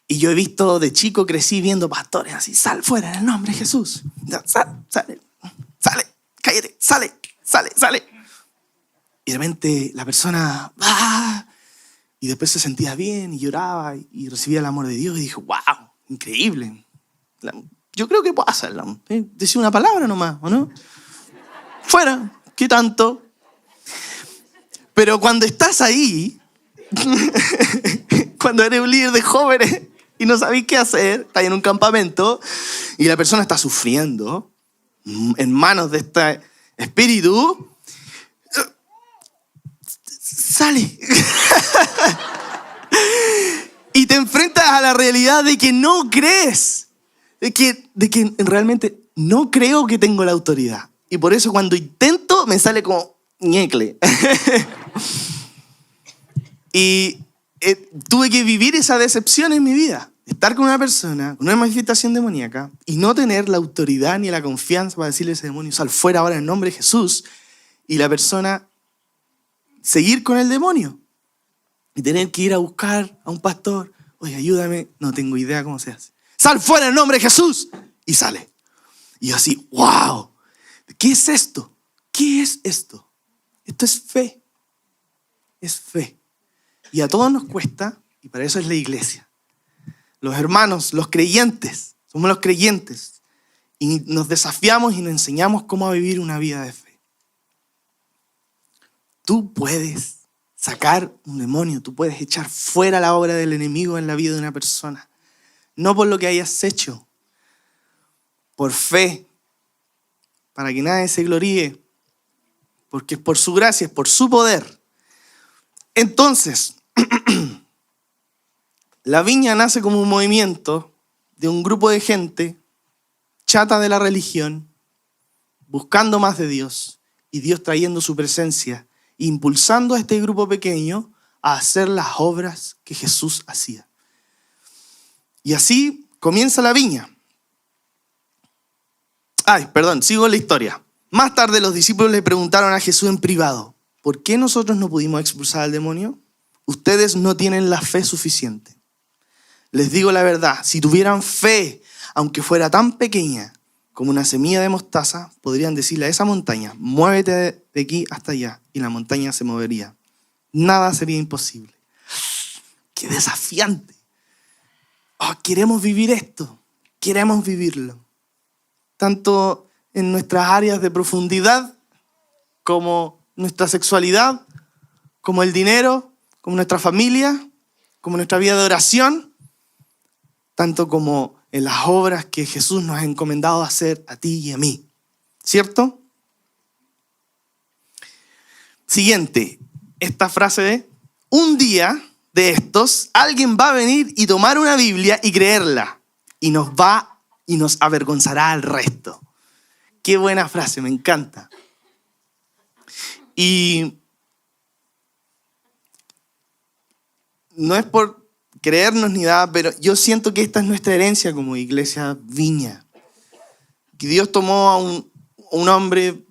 Y yo he visto de chico, crecí viendo pastores así, sal fuera en el nombre de Jesús. Sale, cállate, sale. Y de repente la persona y después se sentía bien y lloraba y recibía el amor de Dios y dije, wow, increíble. Yo creo que puedo hacerlo. Decía una palabra nomás, ¿o no? Fuera, ¿qué tanto? Pero cuando estás ahí, cuando eres un líder de jóvenes y no sabes qué hacer, estás en un campamento y la persona está sufriendo en manos de este espíritu, sale. Y te enfrentas a la realidad de que no crees, de que realmente no creo que tengo la autoridad. Y por eso cuando intento me sale como ñecle. Y tuve que vivir esa decepción en mi vida. estar con una persona, con una manifestación demoníaca, y no tener la autoridad ni la confianza para decirle a ese demonio, sal fuera ahora en el nombre de Jesús, y la persona seguir con el demonio. Y tener que ir a buscar a un pastor, oye, ayúdame, no tengo idea cómo se hace. Sal fuera en el nombre de Jesús, y sale. Y yo así, wow, ¿qué es esto? ¿Qué es esto? Esto es fe. Es fe. Y a todos nos cuesta, y para eso es la iglesia. Los hermanos, los creyentes, somos los creyentes. Y nos desafiamos y nos enseñamos cómo vivir una vida de fe. Tú puedes sacar un demonio, tú puedes echar fuera la obra del enemigo en la vida de una persona. No por lo que hayas hecho, por fe, para que nadie se gloríe, porque es por su gracia, es por su poder. Entonces, la viña nace como un movimiento de un grupo de gente chata de la religión, buscando más de Dios, y Dios trayendo su presencia, impulsando a este grupo pequeño a hacer las obras que Jesús hacía. Y así comienza la viña. Sigo la historia. Más tarde los discípulos le preguntaron a Jesús en privado, ¿por qué nosotros no pudimos expulsar al demonio? Ustedes no tienen la fe suficiente. Les digo la verdad, si tuvieran fe, aunque fuera tan pequeña como una semilla de mostaza, podrían decirle a esa montaña, muévete de aquí hasta allá, y la montaña se movería. Nada sería imposible. ¡Qué desafiante! Queremos vivir esto, queremos vivirlo. Tanto en nuestras áreas de profundidad, como nuestra sexualidad, como el dinero, como nuestra familia, como nuestra vida de oración, tanto como en las obras que Jesús nos ha encomendado a hacer a ti y a mí. ¿Cierto? Siguiente, esta frase de, un día de estos, alguien va a venir y tomar una Biblia y creerla, y nos avergonzará al resto. Qué buena frase, me encanta. Y no es por creernos ni nada, pero yo siento que esta es nuestra herencia como iglesia Viña. Que Dios tomó a un hombre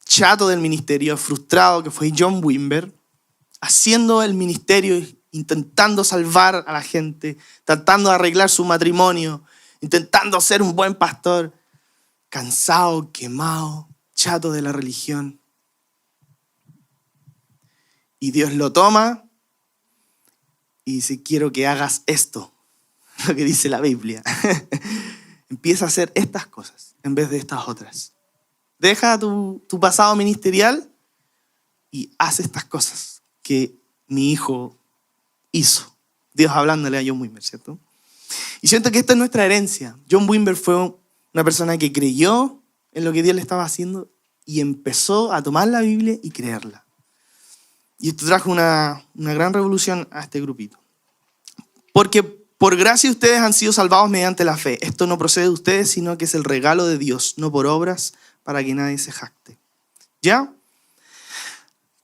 chato del ministerio, frustrado, que fue John Wimber, haciendo el ministerio, intentando salvar a la gente, tratando de arreglar su matrimonio, intentando ser un buen pastor, cansado, quemado, chato de la religión. Y Dios lo toma y dice, quiero que hagas esto, lo que dice la Biblia. Empieza a hacer estas cosas en vez de estas otras. Deja tu pasado ministerial y haz estas cosas que mi hijo hizo. Dios hablándole a John Wimber, ¿cierto? Y siento que esta es nuestra herencia. John Wimber fue una persona que creyó en lo que Dios le estaba haciendo y empezó a tomar la Biblia y creerla. Y esto trajo una gran revolución a este grupito. Porque por gracia ustedes han sido salvados mediante la fe. Esto no procede de ustedes, sino que es el regalo de Dios, no por obras, para que nadie se jacte. ¿Ya?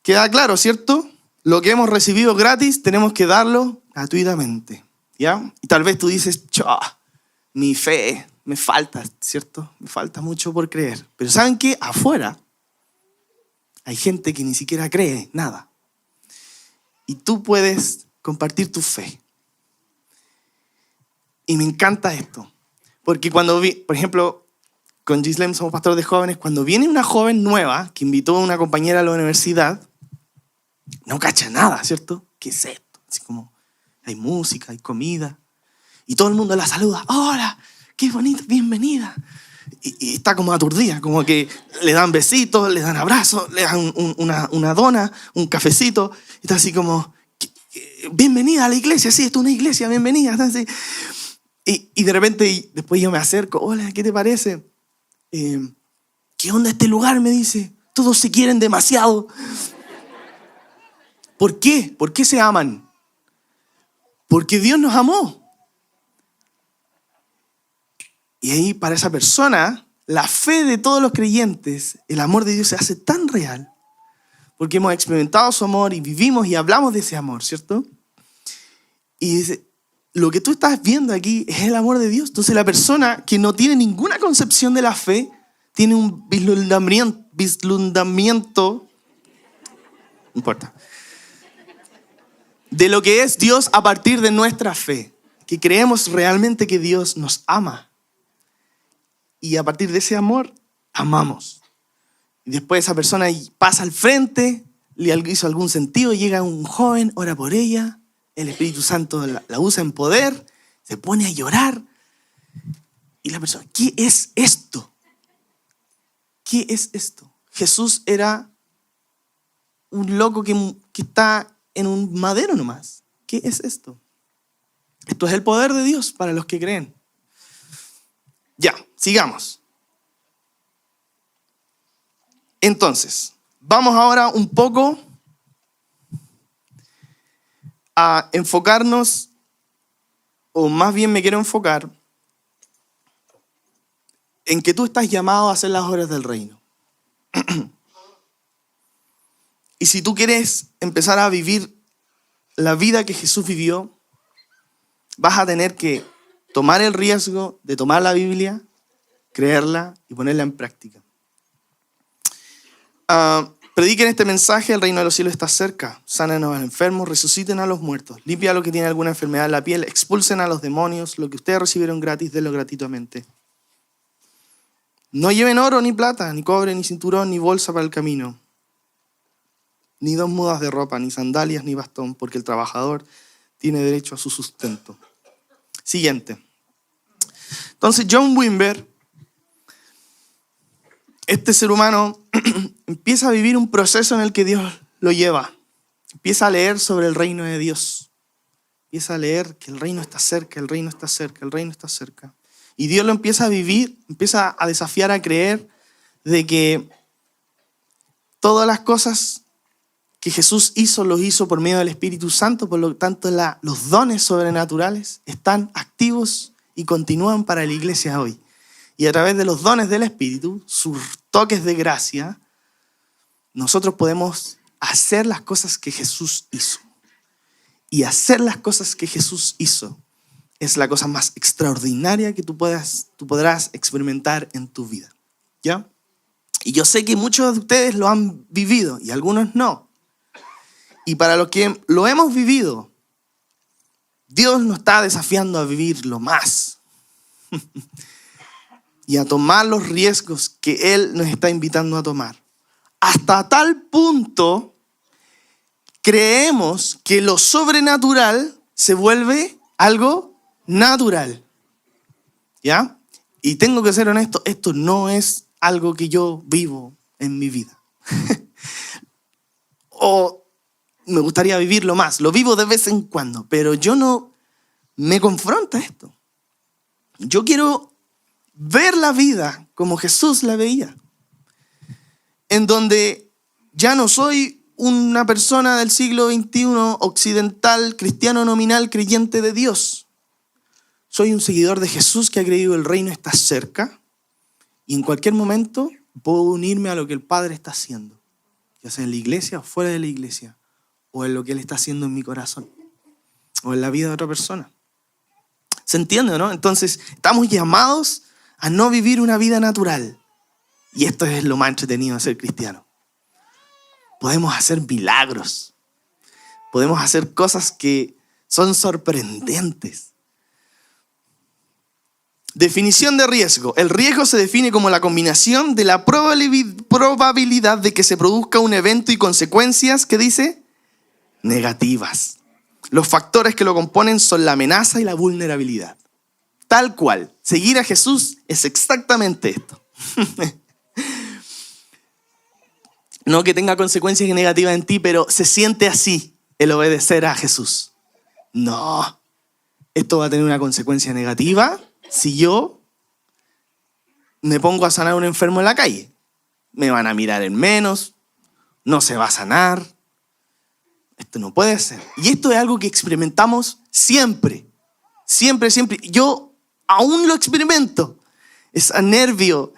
Queda claro, ¿cierto? Lo que hemos recibido gratis, tenemos que darlo gratuitamente. ¿Ya? Y tal vez tú dices, mi fe me falta, ¿cierto? Me falta mucho por creer. Pero ¿saben qué? Afuera hay gente que ni siquiera cree nada. Y tú puedes compartir tu fe. Y me encanta esto. Porque cuando por ejemplo, con Gislem somos pastores de jóvenes, cuando viene una joven nueva que invitó a una compañera a la universidad, no cacha nada, ¿cierto? ¿Qué es esto? Así como, hay música, hay comida. Y todo el mundo la saluda. ¡Hola! ¡Qué bonito! ¡Bienvenida! Y está como aturdida, como que le dan besitos, le dan abrazos, le dan una dona, un cafecito. Y está así como, bienvenida a la iglesia. Sí, esto es una iglesia, bienvenida. Así. Y de repente, después yo me acerco. Hola, ¿qué te parece? ¿Qué onda este lugar? Me dice. Todos se quieren demasiado. ¿Por qué? ¿Por qué se aman? Porque Dios nos amó. Y ahí para esa persona, la fe de todos los creyentes, el amor de Dios se hace tan real, porque hemos experimentado su amor y vivimos y hablamos de ese amor, ¿cierto? Y dice, lo que tú estás viendo aquí es el amor de Dios. Entonces la persona que no tiene ninguna concepción de la fe tiene un vislumbramiento, no importa, de lo que es Dios a partir de nuestra fe. Que creemos realmente que Dios nos ama. Y a partir de ese amor, amamos. Y después esa persona pasa al frente, le hizo algún sentido, llega un joven, ora por ella, el Espíritu Santo la usa en poder, se pone a llorar. Y la persona, ¿qué es esto? ¿Qué es esto? Jesús era un loco que está en un madero nomás. ¿Qué es esto? Esto es el poder de Dios para los que creen. Ya, sigamos. Entonces, vamos ahora un poco a enfocarnos, o más bien me quiero enfocar en que tú estás llamado a hacer las obras del reino. Y si tú quieres empezar a vivir la vida que Jesús vivió, vas a tener que tomar el riesgo de tomar la Biblia, creerla y ponerla en práctica. Prediquen este mensaje: el reino de los cielos está cerca. Sanen a los enfermos, resuciten a los muertos, limpien a los que tienen alguna enfermedad en la piel, expulsen a los demonios. Lo que ustedes recibieron gratis, denlo gratuitamente. No lleven oro, ni plata, ni cobre, ni cinturón, ni bolsa para el camino, ni 2 mudas de ropa, ni sandalias, ni bastón, porque el trabajador tiene derecho a su sustento. Siguiente. Entonces John Wimber, este ser humano, empieza a vivir un proceso en el que Dios lo lleva. Empieza a leer sobre el reino de Dios. Empieza a leer que el reino está cerca, el reino está cerca, el reino está cerca. Y Dios lo empieza a vivir, empieza a desafiar a creer de que todas las cosas que Jesús hizo, los hizo por medio del Espíritu Santo. Por lo tanto, los dones sobrenaturales están activos y continúan para la iglesia hoy. Y a través de los dones del Espíritu, sus toques de gracia, nosotros podemos hacer las cosas que Jesús hizo. Y hacer las cosas que Jesús hizo es la cosa más extraordinaria que tú podrás experimentar en tu vida. ¿Ya? Y yo sé que muchos de ustedes lo han vivido y algunos no. Y para los que lo hemos vivido, Dios nos está desafiando a vivirlo más. Y a tomar los riesgos que Él nos está invitando a tomar. Hasta tal punto, creemos que lo sobrenatural se vuelve algo natural. ¿Ya? Y tengo que ser honesto, esto no es algo que yo vivo en mi vida. O me gustaría vivirlo más. Lo vivo de vez en cuando, pero yo no me confronta esto. Yo quiero ver la vida como Jesús la veía. En donde ya no soy una persona del siglo XXI, occidental, cristiano nominal, creyente de Dios. Soy un seguidor de Jesús que ha creído el reino está cerca y en cualquier momento puedo unirme a lo que el Padre está haciendo, ya sea en la iglesia o fuera de la iglesia, o en lo que Él está haciendo en mi corazón, o en la vida de otra persona. ¿Se entiende, no? Entonces, estamos llamados a no vivir una vida natural. Y esto es lo más entretenido de ser cristiano. Podemos hacer milagros. Podemos hacer cosas que son sorprendentes. Definición de riesgo. El riesgo se define como la combinación de la probabilidad de que se produzca un evento y consecuencias, ¿qué dice? Negativas. Los factores que lo componen son la amenaza y la vulnerabilidad. Tal cual. Seguir a Jesús es exactamente esto. No que tenga consecuencias negativas en ti, pero se siente así el obedecer a Jesús. No. Esto va a tener una consecuencia negativa si yo me pongo a sanar a un enfermo en la calle. Me van a mirar en menos, no se va a sanar. Esto no puede ser. Y esto es algo que experimentamos siempre. Siempre, siempre. Yo aún lo experimento. Ese nervio,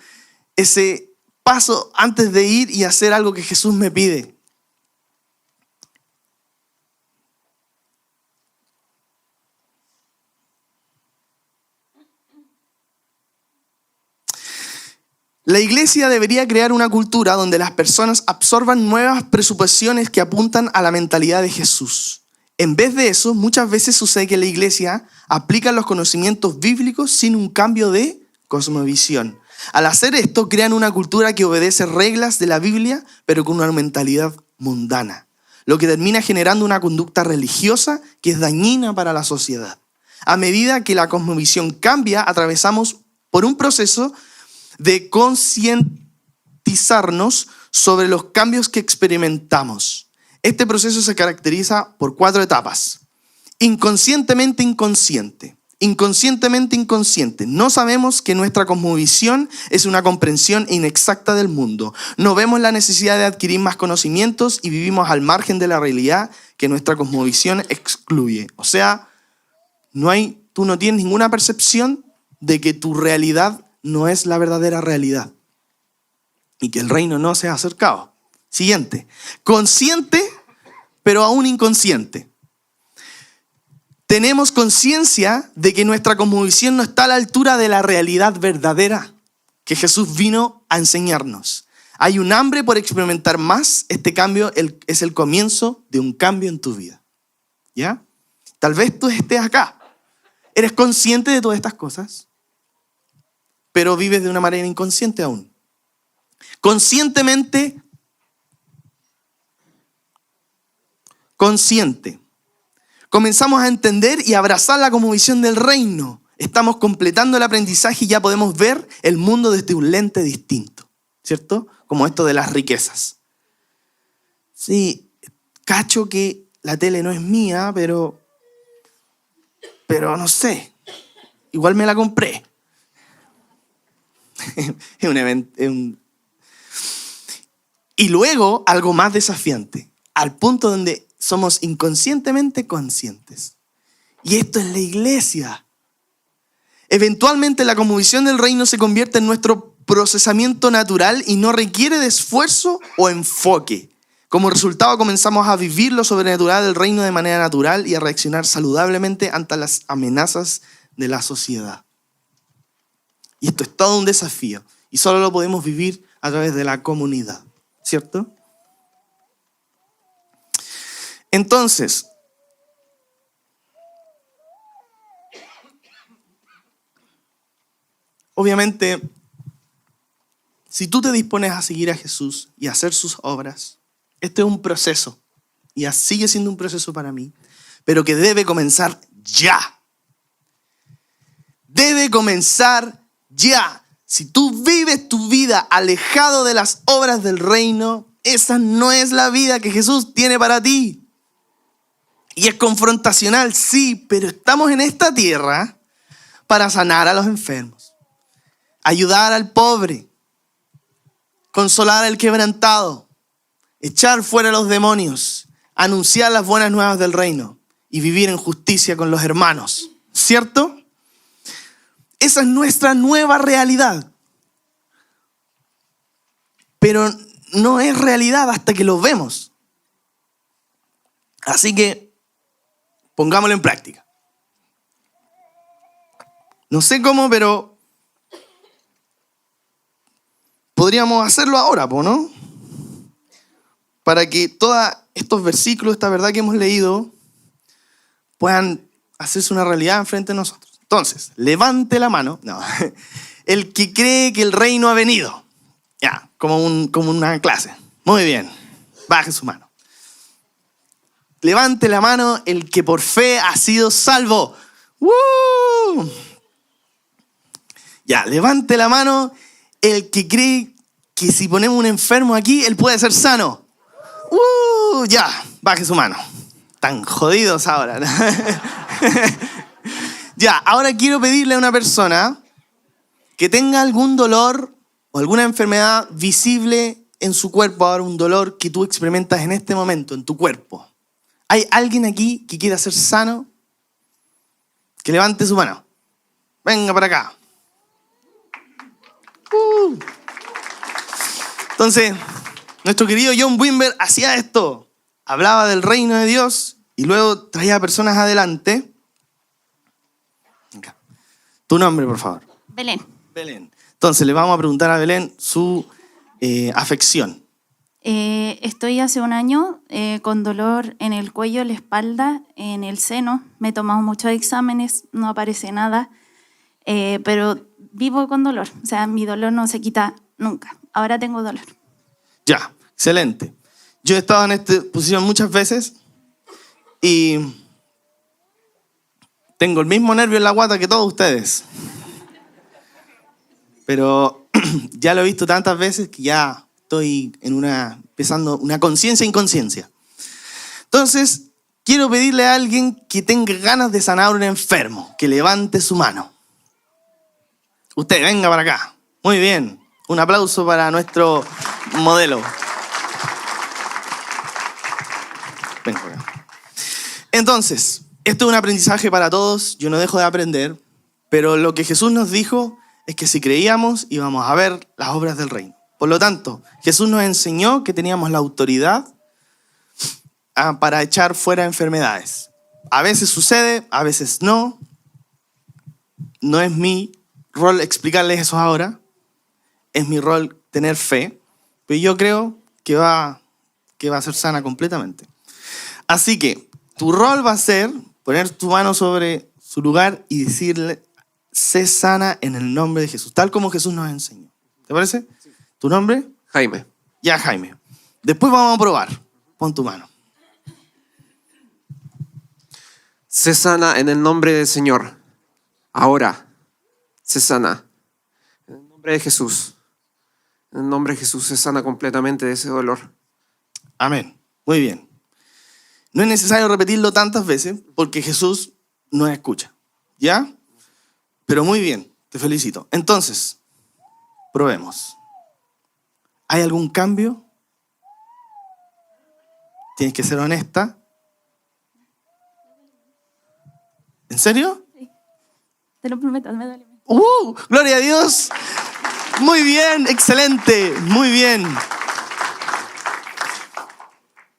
ese paso antes de ir y hacer algo que Jesús me pide. La iglesia debería crear una cultura donde las personas absorban nuevas presuposiciones que apuntan a la mentalidad de Jesús. En vez de eso, muchas veces sucede que la iglesia aplica los conocimientos bíblicos sin un cambio de cosmovisión. Al hacer esto, crean una cultura que obedece reglas de la Biblia, pero con una mentalidad mundana, lo que termina generando una conducta religiosa que es dañina para la sociedad. A medida que la cosmovisión cambia, atravesamos por un proceso de concientizarnos sobre los cambios que experimentamos. Este proceso se caracteriza por 4 etapas. Inconscientemente inconsciente. Inconscientemente inconsciente. No sabemos que nuestra cosmovisión es una comprensión inexacta del mundo. No vemos la necesidad de adquirir más conocimientos y vivimos al margen de la realidad que nuestra cosmovisión excluye. O sea, tú no tienes ninguna percepción de que tu realidad no es la verdadera realidad y que el reino no se ha acercado. Siguiente. Consciente, pero aún inconsciente. Tenemos conciencia de que nuestra cosmovisión no está a la altura de la realidad verdadera que Jesús vino a enseñarnos. Hay un hambre por experimentar más. Este cambio es el comienzo de un cambio en tu vida. ¿Ya? Tal vez tú estés acá. Eres consciente de todas estas cosas, pero vives de una manera inconsciente aún. Conscientemente consciente. Comenzamos a entender y abrazar la cosmovisión del reino. Estamos completando el aprendizaje y ya podemos ver el mundo desde un lente distinto, ¿cierto? Como esto de las riquezas. Sí, cacho que la tele no es mía, pero no sé, igual me la compré. Es un evento. Y luego, algo más desafiante, al punto donde somos inconscientemente conscientes. Y esto es la iglesia. Eventualmente la cosmovisión del reino se convierte en nuestro procesamiento natural y no requiere de esfuerzo o enfoque. Como resultado comenzamos a vivir lo sobrenatural del reino de manera natural y a reaccionar saludablemente ante las amenazas de la sociedad. Y esto es todo un desafío y solo lo podemos vivir a través de la comunidad, ¿cierto? Entonces, obviamente, si tú te dispones a seguir a Jesús y a hacer sus obras, este es un proceso y sigue siendo un proceso para mí, pero que debe comenzar ya. Debe comenzar ya. Si tú vives tu vida alejado de las obras del reino, esa no es la vida que Jesús tiene para ti. Y es confrontacional, sí, pero estamos en esta tierra para sanar a los enfermos, ayudar al pobre, consolar al quebrantado, echar fuera a los demonios, anunciar las buenas nuevas del reino y vivir en justicia con los hermanos, ¿cierto? Esa es nuestra nueva realidad. Pero no es realidad hasta que lo vemos. Así que pongámoslo en práctica. No sé cómo, pero podríamos hacerlo ahora, ¿no? Para que todos estos versículos, esta verdad que hemos leído, puedan hacerse una realidad enfrente de nosotros. Entonces, levante la mano. No. El que cree que el reino ha venido. Ya, como una clase. Muy bien. Baje su mano. Levante la mano el que por fe ha sido salvo. ¡Woo! Ya, levante la mano el que cree que si ponemos un enfermo aquí, él puede ser sano. Ya, baje su mano. Están jodidos ahora. Ya, ahora quiero pedirle a una persona que tenga algún dolor o alguna enfermedad visible en su cuerpo, ahora un dolor que tú experimentas en este momento, en tu cuerpo. ¿Hay alguien aquí que quiera ser sano? Que levante su mano. Venga para acá. Entonces, nuestro querido John Wimber hacía esto. Hablaba del reino de Dios y luego traía a personas adelante. Tu nombre, por favor.
Belén.
Belén. Entonces le vamos a preguntar a Belén su afección.
Estoy hace un año con dolor en el cuello, la espalda, en el seno. Me he tomado muchos exámenes, no aparece nada, pero vivo con dolor. O sea, mi dolor no se quita nunca. Ahora tengo dolor.
Ya, excelente. Yo he estado en esta posición muchas veces y tengo el mismo nervio en la guata que todos ustedes. Pero ya lo he visto tantas veces que ya estoy empezando una conciencia inconsciencia. Entonces, quiero pedirle a alguien que tenga ganas de sanar a un enfermo, que levante su mano. Usted, venga para acá. Muy bien. Un aplauso para nuestro modelo. Venga para acá. Entonces, esto es un aprendizaje para todos. Yo no dejo de aprender. Pero lo que Jesús nos dijo es que si creíamos íbamos a ver las obras del reino. Por lo tanto, Jesús nos enseñó que teníamos la autoridad para echar fuera enfermedades. A veces sucede, a veces no. No es mi rol explicarles eso ahora. Es mi rol tener fe. Pero yo creo que va a ser sana completamente. Así que tu rol va a ser poner tu mano sobre su lugar y decirle: sé sana en el nombre de Jesús, tal como Jesús nos enseñó. ¿Te parece? Sí. ¿Tu nombre?
Jaime.
Ya, Jaime. Después vamos a probar. Pon tu mano.
Sé sana en el nombre del Señor. Ahora, sé sana. En el nombre de Jesús. En el nombre de Jesús sé sana completamente de ese dolor.
Amén. Muy bien. No es necesario repetirlo tantas veces porque Jesús nos escucha. ¿Ya? Pero muy bien, te felicito. Entonces, probemos. ¿Hay algún cambio? Tienes que ser honesta. ¿En serio?
Sí. Te lo prometo, me duele.
¡Gloria a Dios! Muy bien, excelente, muy bien.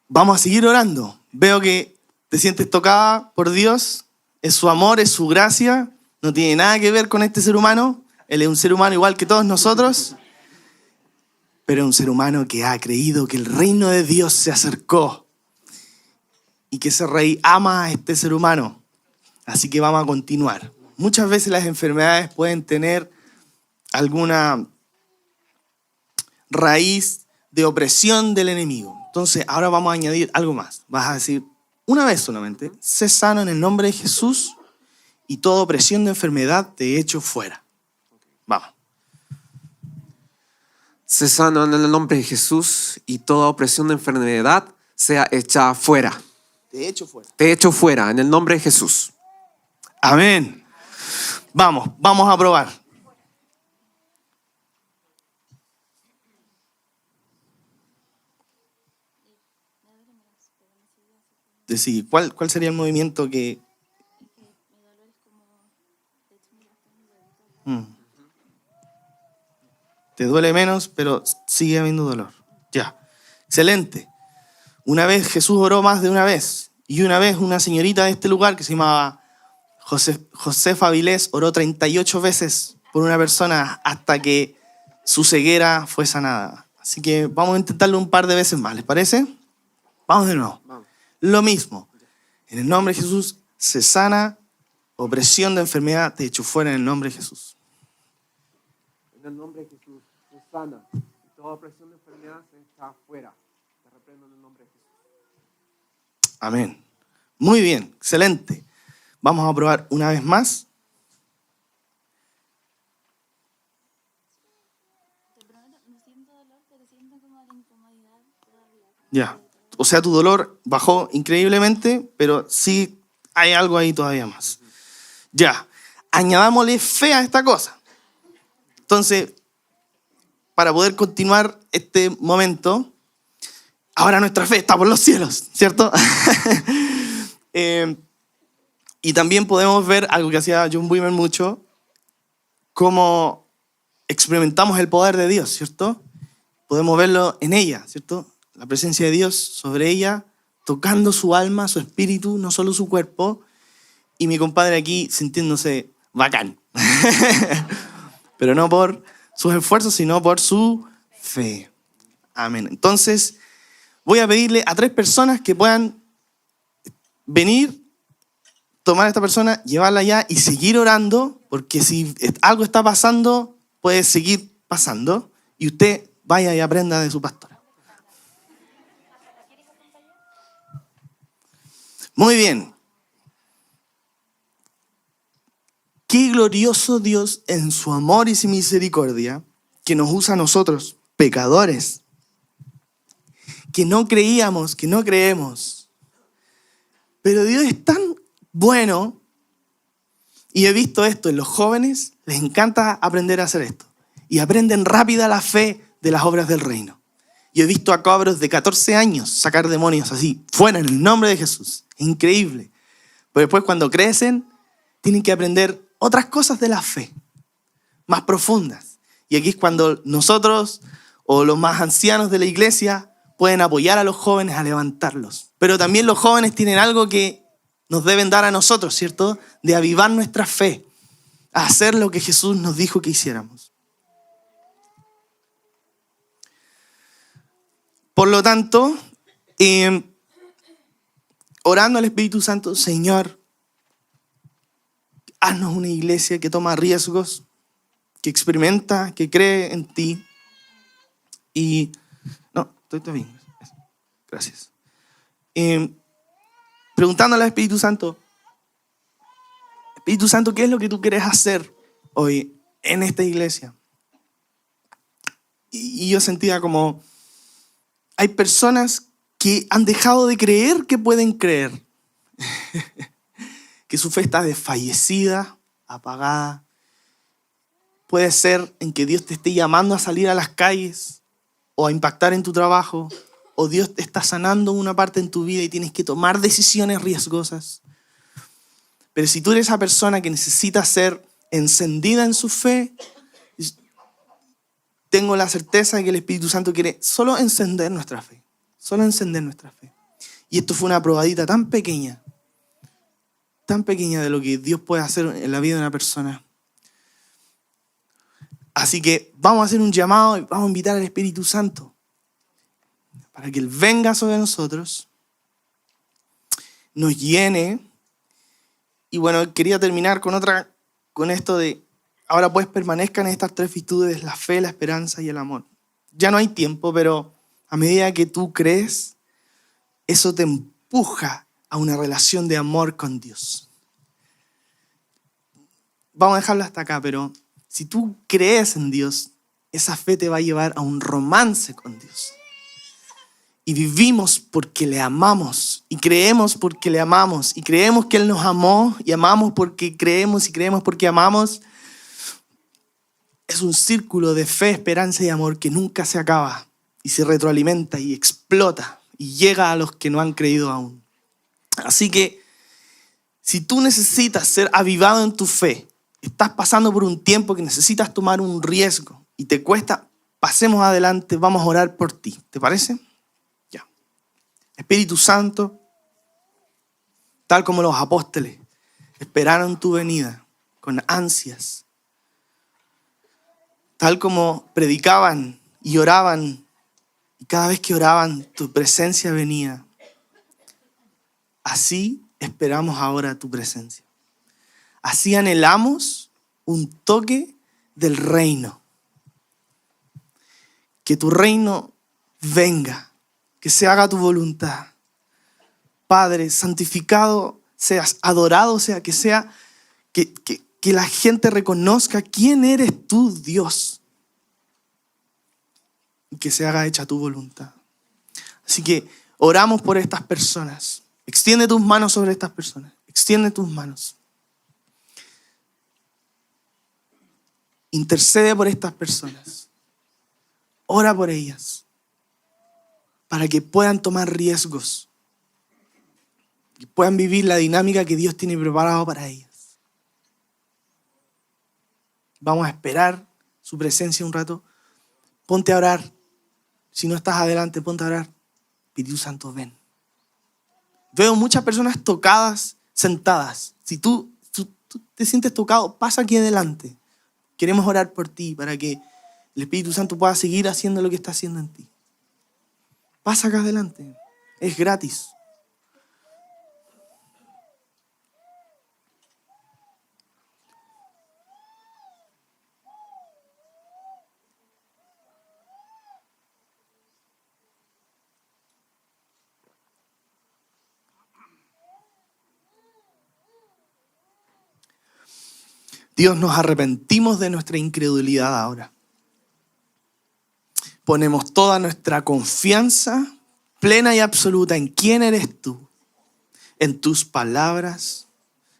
Vamos a seguir orando. Veo que te sientes tocada por Dios. Es su amor, es su gracia. No tiene nada que ver con este ser humano. Él es un ser humano igual que todos nosotros. Pero es un ser humano que ha creído que el reino de Dios se acercó. Y que ese rey ama a este ser humano. Así que vamos a continuar. Muchas veces las enfermedades pueden tener alguna raíz de opresión del enemigo. Entonces, ahora vamos a añadir algo más. Vas a decir una vez solamente: sé sano en el nombre de Jesús y toda opresión de enfermedad te echo fuera. Vamos.
Sé sano en el nombre de Jesús y toda opresión de enfermedad sea echada fuera.
Te echo fuera.
Te echo fuera en el nombre de Jesús.
Amén. Vamos a probar. Decir, ¿cuál sería el movimiento que... Te duele menos, pero sigue habiendo dolor. Ya. Excelente. Una vez Jesús oró más de una vez. Y una vez una señorita de este lugar que se llamaba Josefa Vilés oró 38 veces por una persona hasta que su ceguera fue sanada. Así que vamos a intentarlo un par de veces más. ¿Les parece? Vamos de nuevo. Vamos. Lo mismo. En el nombre de Jesús se sana. Opresión de enfermedad te echo fuera en el nombre de Jesús.
En el nombre de Jesús se sana. Y toda opresión de enfermedad se echa fuera. Te reprendo en el nombre de Jesús.
Amén. Muy bien. Excelente. Vamos a probar una vez más. Ya. O sea, tu dolor bajó increíblemente, pero sí hay algo ahí todavía más. Ya. Añadámosle fe a esta cosa. Entonces, para poder continuar este momento, ahora nuestra fe está por los cielos, ¿cierto? Y también podemos ver algo que hacía John Wimber mucho, cómo experimentamos el poder de Dios, ¿cierto? Podemos verlo en ella, ¿cierto? La presencia de Dios sobre ella, tocando su alma, su espíritu, no solo su cuerpo. Y mi compadre aquí sintiéndose bacán. Pero no por sus esfuerzos, sino por su fe. Amén. Entonces, voy a pedirle a 3 personas que puedan venir, tomar a esta persona, llevarla allá y seguir orando, porque si algo está pasando, puede seguir pasando, y usted vaya y aprenda de su pastora. Muy bien. Qué glorioso Dios en su amor y su misericordia que nos usa a nosotros, pecadores, que no creíamos, que no creemos. Pero Dios es tan bueno, y he visto esto en los jóvenes, les encanta aprender a hacer esto. Y aprenden rápida la fe de las obras del reino. Yo he visto a cabros de 14 años sacar demonios así, fuera en el nombre de Jesús. Increíble. Pero después cuando crecen, tienen que aprender otras cosas de la fe, más profundas. Y aquí es cuando nosotros o los más ancianos de la iglesia pueden apoyar a los jóvenes a levantarlos. Pero también los jóvenes tienen algo que nos deben dar a nosotros, ¿cierto? De avivar nuestra fe, a hacer lo que Jesús nos dijo que hiciéramos. Por lo tanto, orando al Espíritu Santo, Señor, haznos una iglesia que toma riesgos, que experimenta, que cree en ti. Y no, estoy bien. Gracias. Preguntándole al Espíritu Santo, Espíritu Santo, ¿qué es lo que tú quieres hacer hoy en esta iglesia? Y yo sentía como, hay personas que han dejado de creer que pueden creer. Que su fe está desfallecida, apagada. Puede ser en que Dios te esté llamando a salir a las calles o a impactar en tu trabajo, o Dios te está sanando una parte en tu vida y tienes que tomar decisiones riesgosas. Pero si tú eres esa persona que necesita ser encendida en su fe, tengo la certeza de que el Espíritu Santo quiere solo encender nuestra fe. Solo encender nuestra fe. Y esto fue una probadita tan pequeña de lo que Dios puede hacer en la vida de una persona. Así que vamos a hacer un llamado y vamos a invitar al Espíritu Santo para que Él venga sobre nosotros, nos llene. Y bueno, quería terminar con esto de, ahora pues permanezcan estas 3 virtudes, la fe, la esperanza y el amor. Ya no hay tiempo, pero a medida que tú crees, eso te empuja a una relación de amor con Dios. Vamos a dejarlo hasta acá, pero si tú crees en Dios, esa fe te va a llevar a un romance con Dios. Y vivimos porque le amamos, y creemos porque le amamos, y creemos que Él nos amó, y amamos porque creemos, y creemos porque amamos. Es un círculo de fe, esperanza y amor que nunca se acaba, y se retroalimenta, y explota, y llega a los que no han creído aún. Así que, si tú necesitas ser avivado en tu fe, estás pasando por un tiempo que necesitas tomar un riesgo, y te cuesta, pasemos adelante, vamos a orar por ti. ¿Te parece? Ya. Espíritu Santo, tal como los apóstoles esperaron tu venida con ansias, tal como predicaban y oraban, y cada vez que oraban tu presencia venía, así esperamos ahora tu presencia. Así anhelamos un toque del reino. Que tu reino venga, que se haga tu voluntad. Padre, santificado seas, adorado sea, que la gente reconozca quién eres tú, Dios. Y que se haga hecha tu voluntad. Así que oramos por estas personas. Extiende tus manos sobre estas personas. Extiende tus manos. Intercede por estas personas. Ora por ellas. Para que puedan tomar riesgos. Y puedan vivir la dinámica que Dios tiene preparado para ellas. Vamos a esperar su presencia un rato. Ponte a orar. Si no estás adelante, ponte a orar. Espíritu Santo, ven. Veo muchas personas tocadas, sentadas. Si tú te sientes tocado, pasa aquí adelante. Queremos orar por ti para que el Espíritu Santo pueda seguir haciendo lo que está haciendo en ti. Pasa acá adelante. Es gratis. Dios, nos arrepentimos de nuestra incredulidad ahora. Ponemos toda nuestra confianza plena y absoluta en quién eres tú, en tus palabras,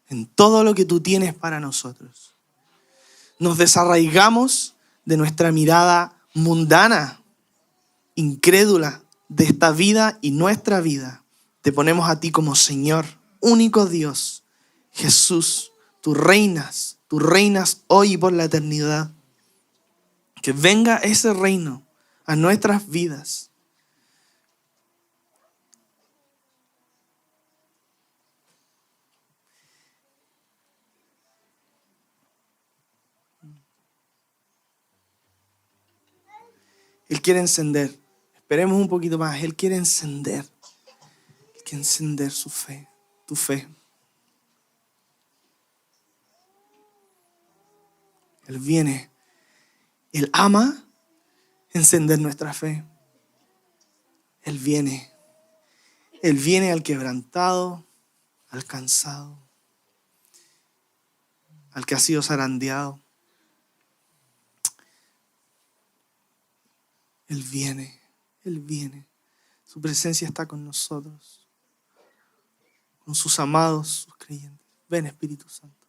en todo lo que tú tienes para nosotros. Nos desarraigamos de nuestra mirada mundana, incrédula de esta vida y nuestra vida. Te ponemos a ti como Señor, único Dios. Jesús, tú reinas hoy y por la eternidad. Que venga ese reino a nuestras vidas. Él quiere encender. Esperemos un poquito más. Él quiere encender. Él quiere encender su fe, tu fe. Él viene. Él ama encender nuestra fe. Él viene. Él viene al quebrantado, al cansado, al que ha sido zarandeado. Él viene. Él viene. Su presencia está con nosotros, con sus amados, sus creyentes. Ven, Espíritu Santo.